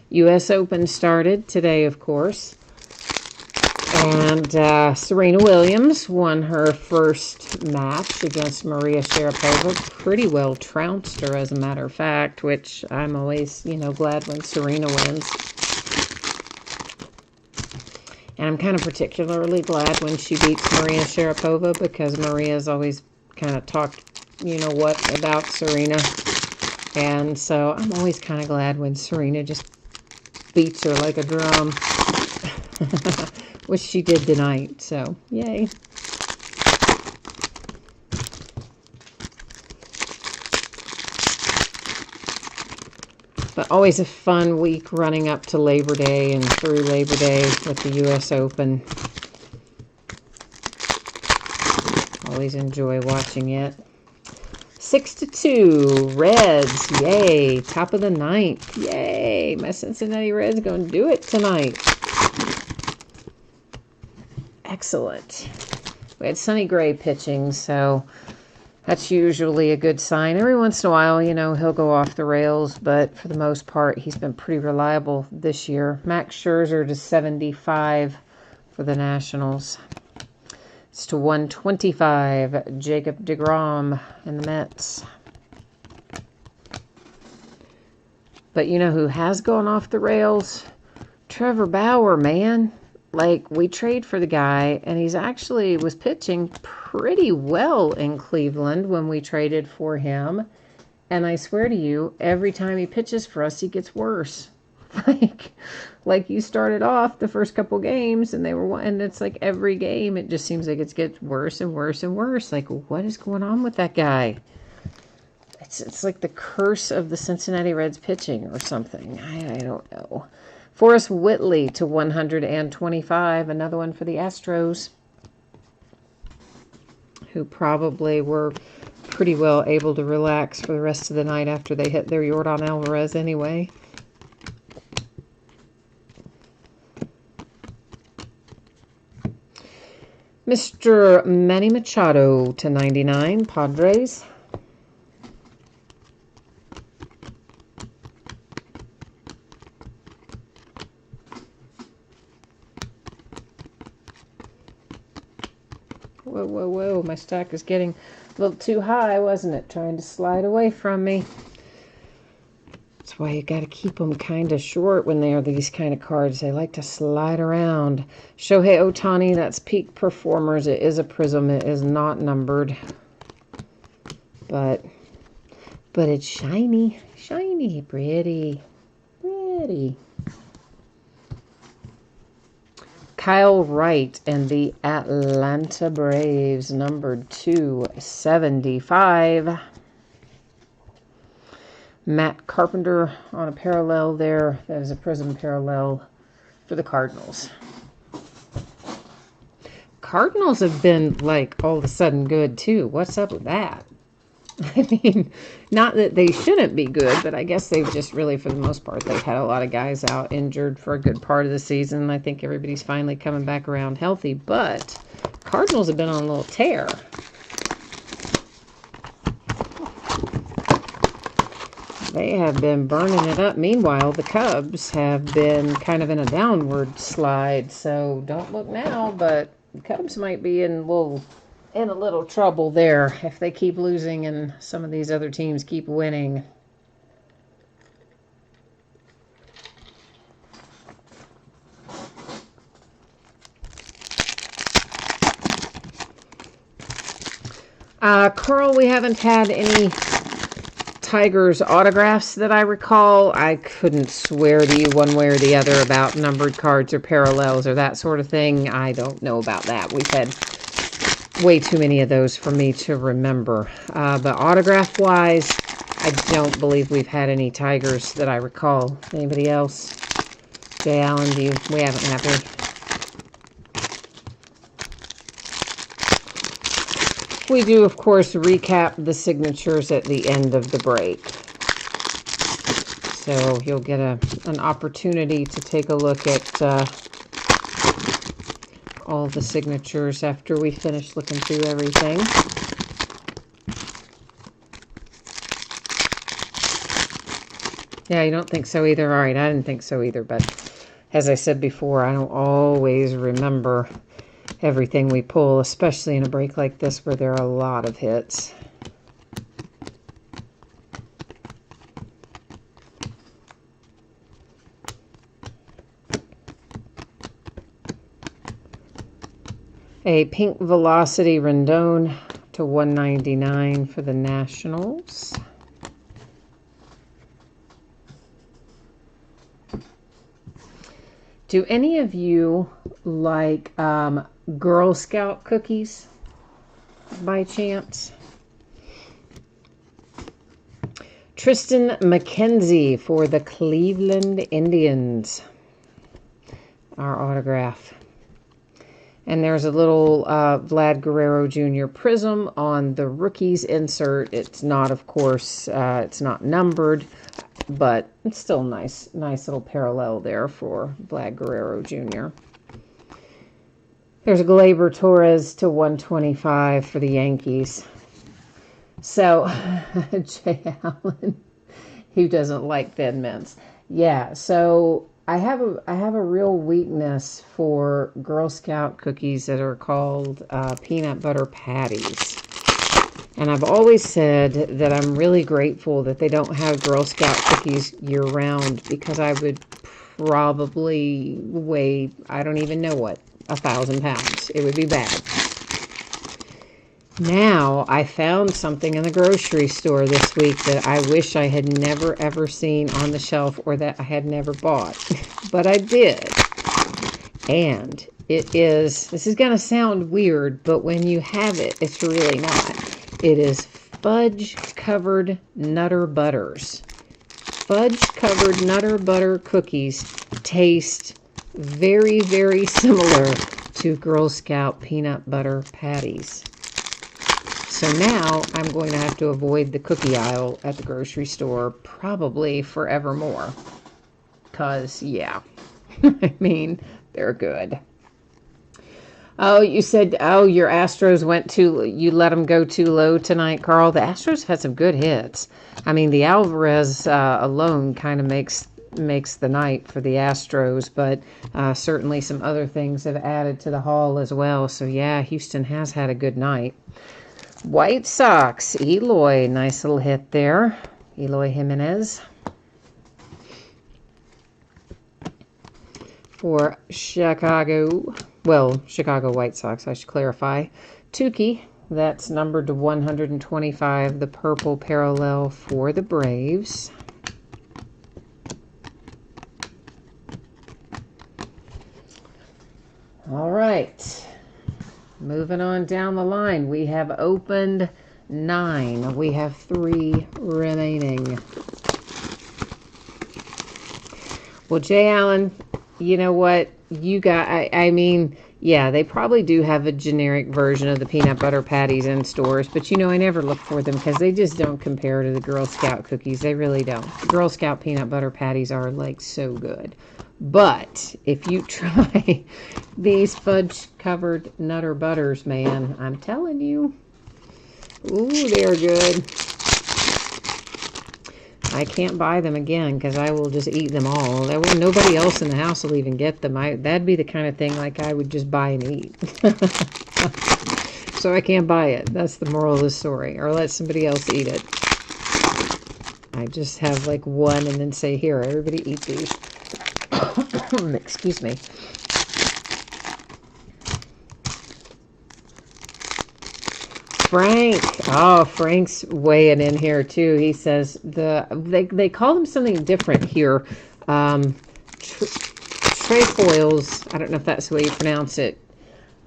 U.S. Open started today, of course. And Serena Williams won her first match against Maria Sharapova. Pretty well trounced her, as a matter of fact, which I'm always, glad when Serena wins. And I'm kind of particularly glad when she beats Maria Sharapova, because Maria's always kind of talked, about Serena. And so I'm always kind of glad when Serena just beats her like a drum. Which she did tonight, so yay. But always a fun week running up to Labor Day and through Labor Day with the U.S. Open. Always enjoy watching it. 6-2, Reds, yay. Top of the ninth, yay. My Cincinnati Reds going to do it tonight. Excellent. We had Sonny Gray pitching, so that's usually a good sign. Every once in a while, he'll go off the rails, but for the most part, he's been pretty reliable this year. Max Scherzer to 75 for the Nationals. It's to 125, Jacob deGrom in the Mets. But you know who has gone off the rails? Trevor Bauer, man. Like, we trade for the guy, and he's actually was pitching pretty well in Cleveland when we traded for him. And I swear to you, every time he pitches for us, he gets worse. Like you started off the first couple games, and and it's like every game, it just seems like it gets worse and worse and worse. Like, what is going on with that guy? It's like the curse of the Cincinnati Reds pitching or something. I don't know. Forrest Whitley to 125, another one for the Astros, who probably were pretty well able to relax for the rest of the night after they hit their Yordan Alvarez anyway. Mr. Manny Machado to 99, Padres. Whoa, my stack is getting a little too high, wasn't it? Trying to slide away from me. That's why you got to keep them kind of short when they are these kind of cards. They like to slide around. Shohei Ohtani, that's peak performers. It is a prism. It is not numbered. But it's shiny. Shiny. Pretty. Kyle Wright and the Atlanta Braves, numbered 275. Matt Carpenter on a parallel there. That is a prism parallel for the Cardinals. Cardinals have been, like, all of a sudden good, too. What's up with that? I mean, not that they shouldn't be good, but I guess they've just really, for the most part, they've had a lot of guys out injured for a good part of the season. I think everybody's finally coming back around healthy, but Cardinals have been on a little tear. They have been burning it up. Meanwhile, the Cubs have been kind of in a downward slide, so don't look now, but the Cubs might be in a little trouble there if they keep losing and some of these other teams keep winning. Carl, we haven't had any Tigers autographs that I recall. I couldn't swear to you one way or the other about numbered cards or parallels or that sort of thing. I don't know about that. We've had way too many of those for me to remember. But autograph-wise, I don't believe we've had any Tigers that I recall. Anybody else? Jay Allen, we haven't, have we? We do, of course, recap the signatures at the end of the break. So you'll get an opportunity to take a look at all the signatures after we finish looking through everything. Yeah, you don't think so either? All right, I didn't think so either, but as I said before, I don't always remember everything we pull, especially in a break like this where there are a lot of hits. A pink Velocity Rendon to 199 for the Nationals. Do any of you like Girl Scout cookies by chance? Tristan McKenzie for the Cleveland Indians. Our autograph. And there's a little Vlad Guerrero Jr. prism on the rookies insert. It's not, of course, it's not numbered, but it's still nice little parallel there for Vlad Guerrero Jr. There's a Gleyber Torres to 125 for the Yankees. So, Jay Allen, who doesn't like Thin Mints? Yeah, so I have a real weakness for Girl Scout cookies that are called peanut butter patties. And I've always said that I'm really grateful that they don't have Girl Scout cookies year-round, because I would probably weigh, I don't even know what, 1,000 pounds. It would be bad. Now, I found something in the grocery store this week that I wish I had never, ever seen on the shelf, or that I had never bought. But I did. And it is, this is going to sound weird, but when you have it, it's really not. It is fudge-covered Nutter Butters. Fudge-covered Nutter Butter cookies taste very, very similar to Girl Scout peanut butter patties. So now I'm going to have to avoid the cookie aisle at the grocery store probably forevermore. Because, yeah, I mean, they're good. Oh, you said, oh, your Astros you let them go too low tonight, Carl. The Astros had some good hits. I mean, the Alvarez alone kind of makes the night for the Astros, but certainly some other things have added to the haul as well. So, yeah, Houston has had a good night. White Sox, Eloy, nice little hit there. Eloy Jimenez. For Chicago White Sox, I should clarify. Tukey, that's numbered to 125, the purple parallel for the Braves. All right. Moving on down the line, we have opened 9. We have 3 remaining. Well, Jay Allen, you know what? You got, I mean, yeah, they probably do have a generic version of the peanut butter patties in stores, but you know, I never look for them because they just don't compare to the Girl Scout cookies. They really don't. Girl Scout peanut butter patties are like so good. But if you try these fudge-covered Nutter Butters, man, I'm telling you, ooh, they're good. I can't buy them again because I will just eat them all. Nobody else in the house will even get them. That'd be the kind of thing like I would just buy and eat. So I can't buy it. That's the moral of the story. Or let somebody else eat it. I just have like one and then say, here, everybody eat these. Excuse me. Frank. Oh, Frank's weighing in here too. He says they call them something different here. Trefoils, I don't know if that's the way you pronounce it,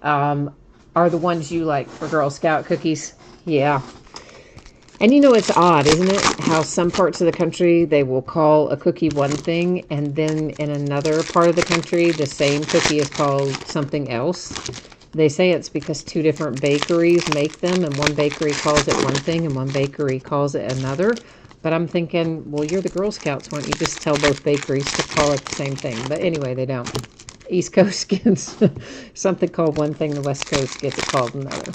are are the ones you like for Girl Scout cookies. Yeah. And you know, it's odd, isn't it? How some parts of the country, they will call a cookie one thing, and then in another part of the country, the same cookie is called something else. They say it's because two different bakeries make them, and one bakery calls it one thing, and one bakery calls it another. But I'm thinking, well, you're the Girl Scouts. Why don't you just tell both bakeries to call it the same thing? But anyway, they don't. East Coast gets something called one thing, the West Coast gets it called another.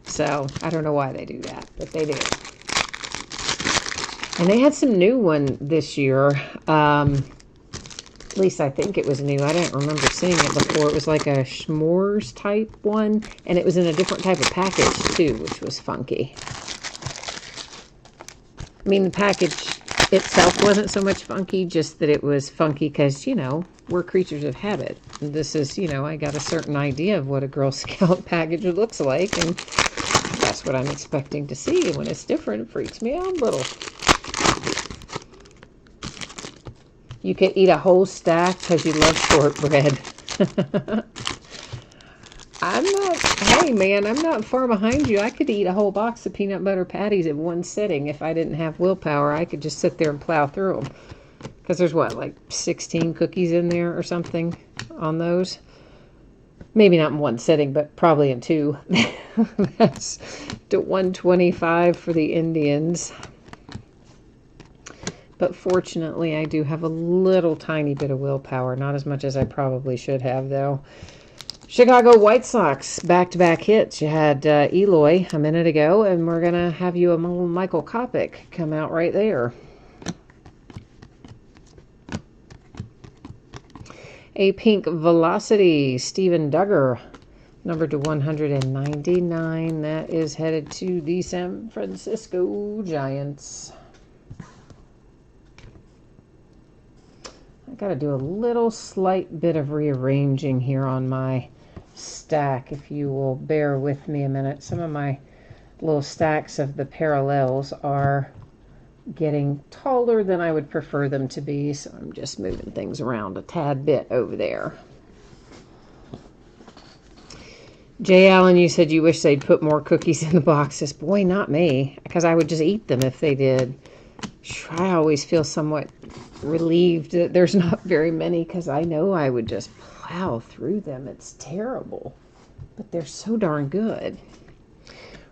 So, I don't know why they do that, but they do. And they had some new one this year. At least I think it was new. I didn't remember seeing it before. It was like a s'mores type one, and it was in a different type of package too, which was funky. I mean, the package itself wasn't so much funky, just that it was funky because, you know, we're creatures of habit. This is, you know, I got a certain idea of what a Girl Scout package looks like, and that's what I'm expecting to see. When it's different, it freaks me out a little. You could eat a whole stack because you love shortbread. Hey man, I'm not far behind you. I could eat a whole box of peanut butter patties in one sitting. If I didn't have willpower, I could just sit there and plow through them. Because there's what, like 16 cookies in there or something on those? Maybe not in one sitting, but probably in two. That's to 125 for the Indians. But fortunately, I do have a little tiny bit of willpower. Not as much as I probably should have, though. Chicago White Sox, back-to-back hits. You had Eloy a minute ago, and we're going to have you a Michael Kopech come out right there. A pink Velocity, Steven Duggar, numbered to 199. That is headed to the San Francisco Giants. I got to do a little slight bit of rearranging here on my stack, if you will bear with me a minute. Some of my little stacks of the parallels are getting taller than I would prefer them to be, so I'm just moving things around a tad bit over there. Jay Allen, you said you wish they'd put more cookies in the boxes. Boy, not me, because I would just eat them if they did. I always feel somewhat relieved that there's not very many, because I know I would just plow through them. It's terrible, but they're so darn good.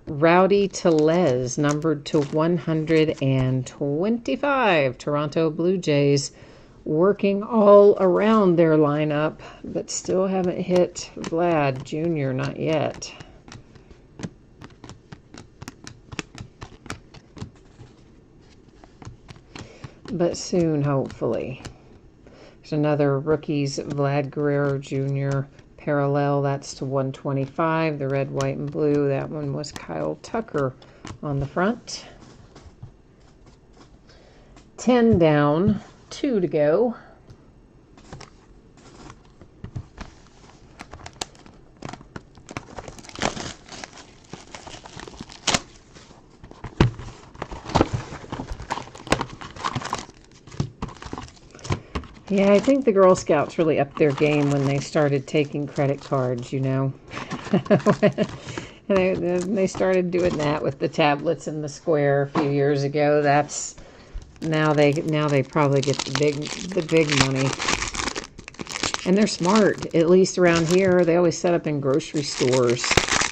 Rowdy Tellez, numbered to 125. Toronto Blue Jays working all around their lineup, but still haven't hit Vlad Jr. Not yet. But soon, hopefully. There's another rookies, Vlad Guerrero Jr. parallel. That's to 125. The red, white, and blue. That one was Kyle Tucker on the front. 10 down, 2 to go. Yeah, I think the Girl Scouts really upped their game when they started taking credit cards, you know. And they started doing that with the tablets and the square a few years ago. That's now they probably get the big money. And they're smart. At least around here, they always set up in grocery stores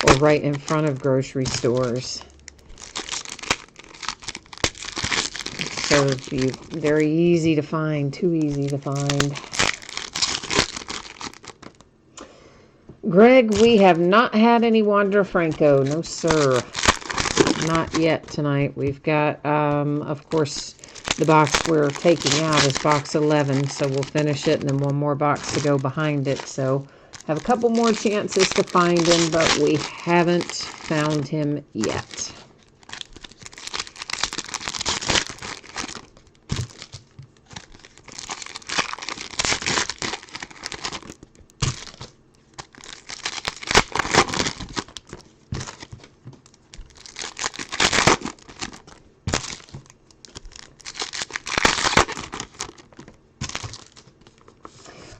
or right in front of grocery stores. So it'd be very easy to find, too easy to find. Greg, we have not had any Wander Franco. No, sir. Not yet tonight. We've got, of course, the box we're taking out is box 11, so we'll finish it, and then one more box to go behind it. So have a couple more chances to find him, but we haven't found him yet.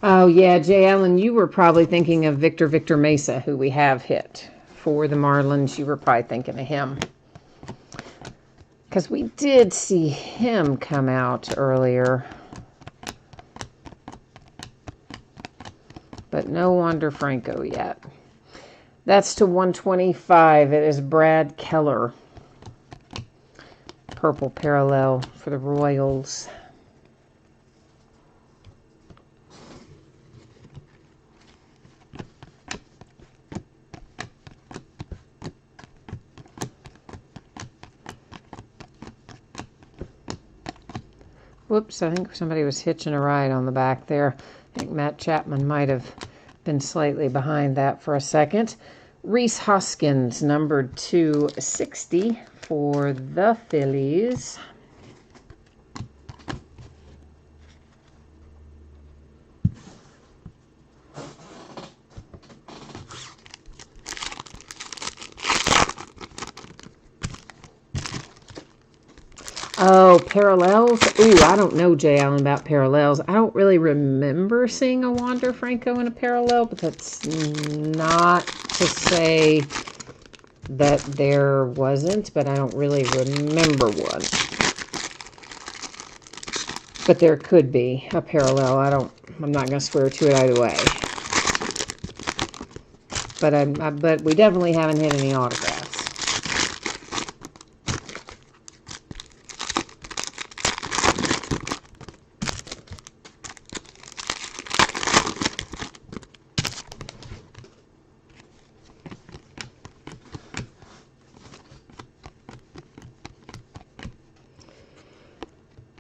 Oh, yeah, Jay Allen, you were probably thinking of Victor Mesa, who we have hit for the Marlins. You were probably thinking of him. Because we did see him come out earlier. But no Wander Franco yet. That's to 125. It is Brad Keller. Purple parallel for the Royals. Whoops, I think somebody was hitching a ride on the back there. I think Matt Chapman might have been slightly behind that for a second. Rhys Hoskins, numbered 260 for the Phillies. Oh, parallels? Ooh, I don't know, Jay Allen, about parallels. I don't really remember seeing a Wander Franco in a parallel, but that's not to say that there wasn't, but I don't really remember one. But there could be a parallel. I'm not going to swear to it either way. But we definitely haven't hit any autographs.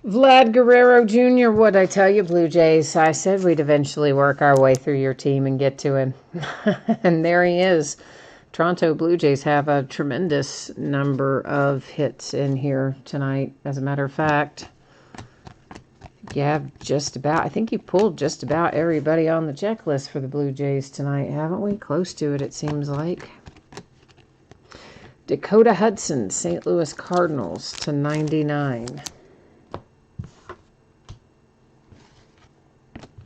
Vlad Guerrero Jr., what'd I tell you, Blue Jays? I said we'd eventually work our way through your team and get to him. And there he is. Toronto Blue Jays have a tremendous number of hits in here tonight, as a matter of fact. Yeah, just about. I think you pulled just about everybody on the checklist for the Blue Jays tonight, haven't we? Close to it, it seems like. Dakota Hudson, St. Louis Cardinals to 99.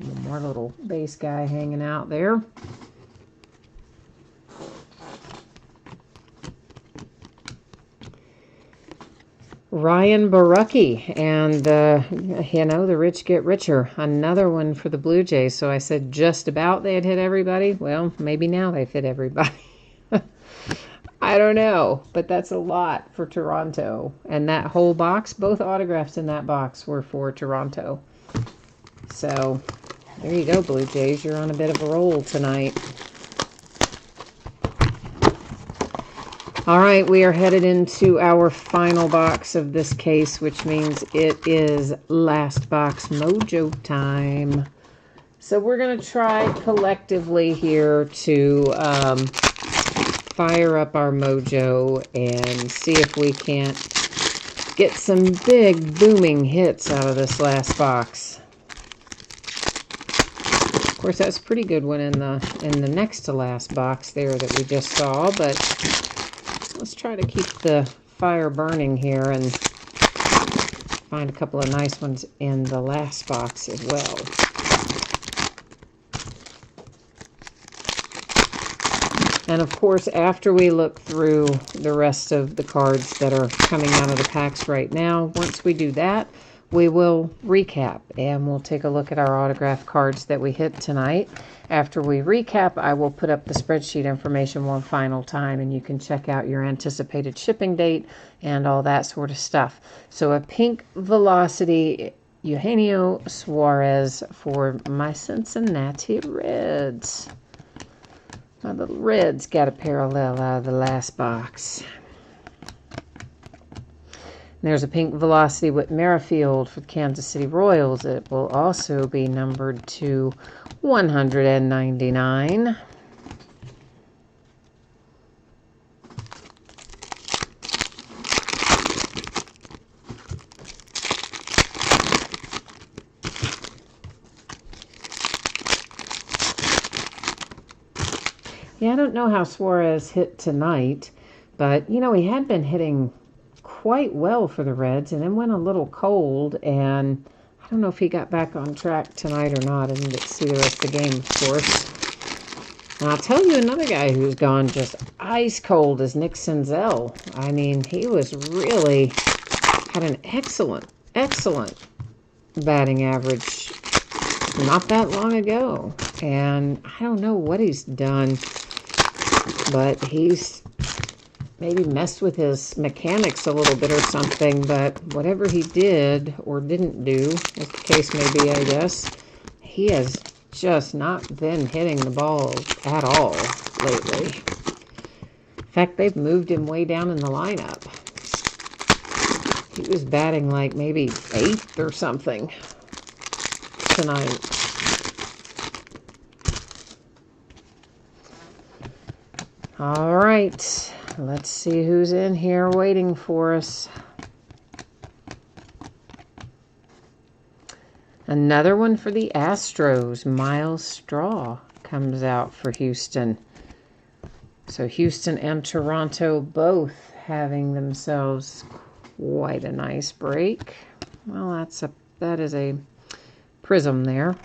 One more little base guy hanging out there. Ryan Barucki, and the rich get richer. Another one for the Blue Jays. So I said just about they had hit everybody. Well, maybe now they've hit everybody. I don't know, but that's a lot for Toronto. And that whole box, both autographs in that box were for Toronto. So there you go, Blue Jays. You're on a bit of a roll tonight. All right, we are headed into our final box of this case, which means it is last box mojo time. So we're going to try collectively here to fire up our mojo and see if we can't get some big booming hits out of this last box. Of course, that's a pretty good one in the next to last box there that we just saw, but let's try to keep the fire burning here and find a couple of nice ones in the last box as well. And of course, after we look through the rest of the cards that are coming out of the packs right now, once we do that, we will recap and we'll take a look at our autograph cards that we hit tonight. After we recap, I will put up the spreadsheet information one final time and you can check out your anticipated shipping date and all that sort of stuff. So a pink Velocity Eugenio Suarez for my Cincinnati Reds. Now the Reds got a parallel out of the last box. There's a pink Velocity with Merrifield for the Kansas City Royals. It will also be numbered to 199. Yeah, I don't know how Suarez hit tonight, but, he had been hitting quite well for the Reds and then went a little cold, and I I don't know if he got back on track tonight or not. I didn't get to see the rest of the game, of course. And I'll tell you another guy who's gone just ice cold is Nick Senzel. I mean, he was really had an excellent batting average not that long ago. And I don't know what he's done, but he's maybe messed with his mechanics a little bit or something. But whatever he did or didn't do, as the case may be, I guess, he has just not been hitting the ball at all lately. In fact, they've moved him way down in the lineup. He was batting like maybe 8th or something tonight. All right, let's see who's in here waiting for us. Another one for the Astros. Miles Straw comes out for Houston. So Houston and Toronto both having themselves quite a nice break. Well, that is a prism there.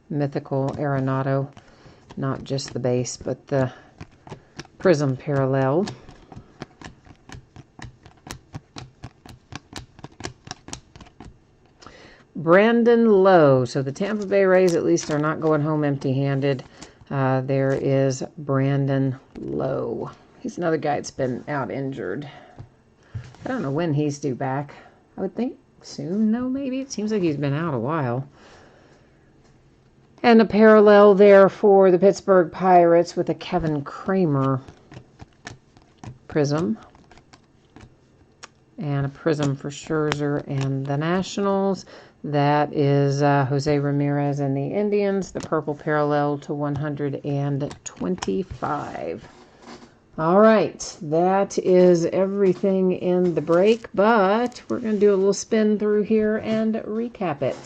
Mythical Arenado. Not just the base, but the prism parallel. Brandon Lowe. So the Tampa Bay Rays at least are not going home empty-handed. There is Brandon Lowe. He's another guy that's been out injured. I don't know when he's due back. I would think soon, though, maybe. It seems like he's been out a while. And a parallel there for the Pittsburgh Pirates with a Kevin Kramer prism. And a prism for Scherzer and the Nationals. That is Jose Ramirez and the Indians. The purple parallel to 125. All right, that is everything in the break, but we're going to do a little spin through here and recap it.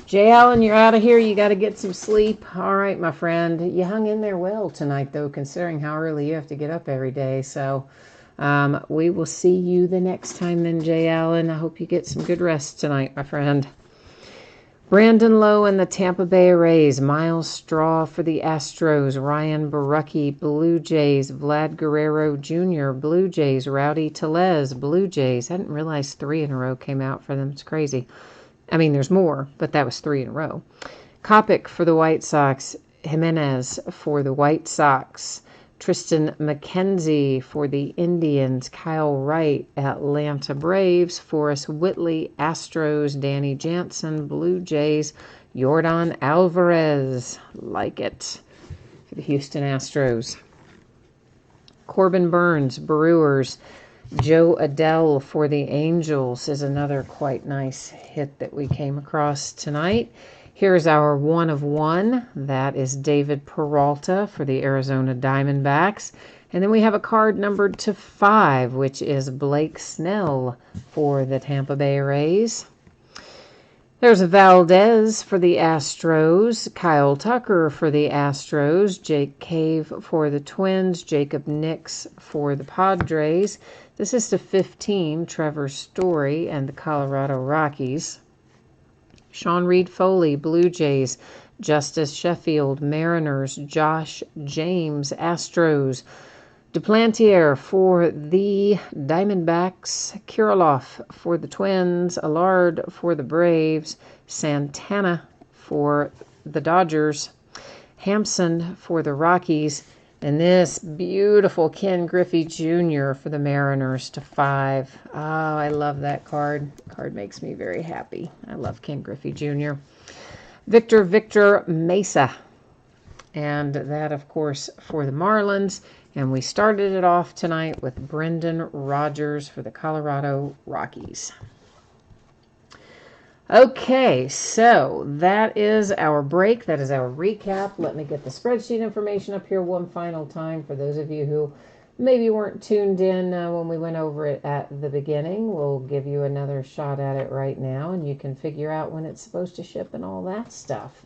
Jay Allen, you're out of here. You got to get some sleep. All right, my friend. You hung in there well tonight, though, considering how early you have to get up every day. So we will see you the next time then, Jay Allen. I hope you get some good rest tonight, my friend. Brandon Lowe and the Tampa Bay Rays. Miles Straw for the Astros. Ryan Barucki, Blue Jays. Vlad Guerrero Jr., Blue Jays. Rowdy Tellez, Blue Jays. I didn't realize 3 in a row came out for them. It's crazy. I mean, there's more, but that was 3 in a row. Kopech for the White Sox. Jimenez for the White Sox. Tristan McKenzie for the Indians. Kyle Wright, Atlanta Braves. Forrest Whitley, Astros. Danny Jansen, Blue Jays. Yordan Alvarez, like it, for the Houston Astros. Corbin Burns, Brewers. Joe Adele for the Angels is another quite nice hit that we came across tonight. Here's our 1 of 1. That is David Peralta for the Arizona Diamondbacks. And then we have a card numbered to 5, which is Blake Snell for the Tampa Bay Rays. There's Valdez for the Astros, Kyle Tucker for the Astros, Jake Cave for the Twins, Jacob Nix for the Padres. This is to 15, Trevor Story and the Colorado Rockies. Sean Reed Foley, Blue Jays. Justice Sheffield, Mariners. Josh James, Astros. Duplantier for the Diamondbacks. Kirilloff for the Twins. Allard for the Braves. Santana for the Dodgers. Hampson for the Rockies. And this beautiful Ken Griffey Jr. for the Mariners to 5. Oh, I love that card. Card makes me very happy. I love Ken Griffey Jr. Victor Mesa. And that, of course, for the Marlins. And we started it off tonight with Brendan Rodgers for the Colorado Rockies. Okay, so that is our break. That is our recap. Let me get the spreadsheet information up here one final time for those of you who maybe weren't tuned in when we went over it at the beginning. We'll give you another shot at it right now, and you can figure out when it's supposed to ship and all that stuff.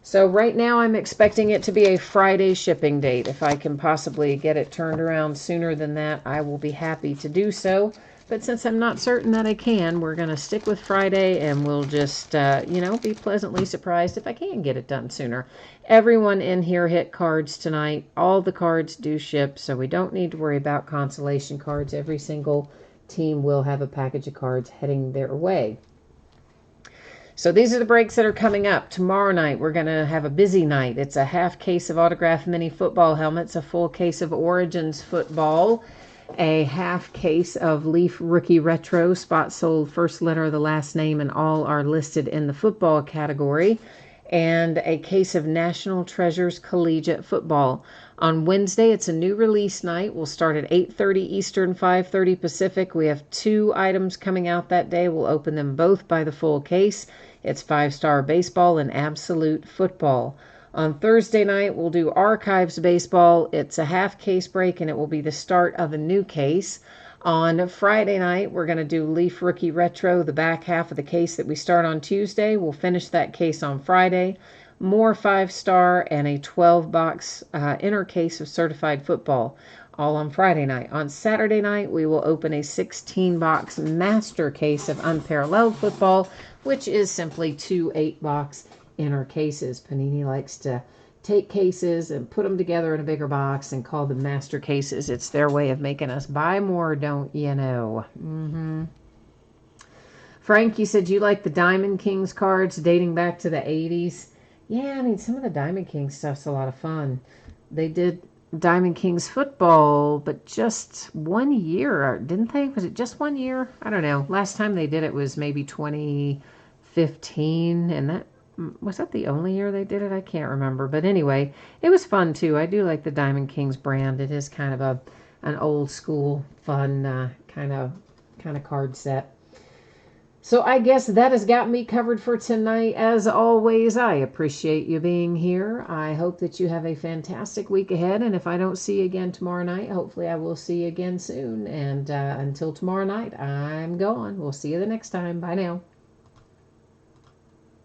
So right now I'm expecting it to be a Friday shipping date. If I can possibly get it turned around sooner than that, I will be happy to do so. But since I'm not certain that I can, we're going to stick with Friday, and we'll just, be pleasantly surprised if I can get it done sooner. Everyone in here hit cards tonight. All the cards do ship, so we don't need to worry about consolation cards. Every single team will have a package of cards heading their way. So these are the breaks that are coming up. Tomorrow night, we're going to have a busy night. It's a half case of autographed mini football helmets, a full case of Origins football, a half case of Leaf Rookie Retro, spot sold, first letter of the last name, and all are listed in the football category, and a case of National Treasures Collegiate Football. On Wednesday, it's a new release night. We'll start at 8:30 Eastern, 5:30 Pacific. We have 2 items coming out that day. We'll open them both by the full case. It's 5-star baseball and absolute football. On Thursday night, we'll do Archives Baseball. It's a half case break, and it will be the start of a new case. On Friday night, we're going to do Leaf Rookie Retro, the back half of the case that we start on Tuesday. We'll finish that case on Friday. More 5-star and a 12-box inner case of certified football, all on Friday night. On Saturday night, we will open a 16-box master case of unparalleled football, which is simply 2 8-box inner cases. Panini likes to take cases and put them together in a bigger box and call them master cases. It's their way of making us buy more, don't you know? Frank, you said you like the Diamond Kings cards dating back to the 80s. Yeah, I mean, some of the Diamond Kings stuff's a lot of fun. They did Diamond Kings football, but just 1 year, didn't they? Was it just 1 year? I don't know. Last time they did it was maybe 2015, and was that the only year they did it? I can't remember. But anyway, it was fun, too. I do like the Diamond Kings brand. It is kind of an old school, fun kind of card set. So I guess that has got me covered for tonight. As always, I appreciate you being here. I hope that you have a fantastic week ahead. And if I don't see you again tomorrow night, hopefully I will see you again soon. And until tomorrow night, I'm gone. We'll see you the next time. Bye now.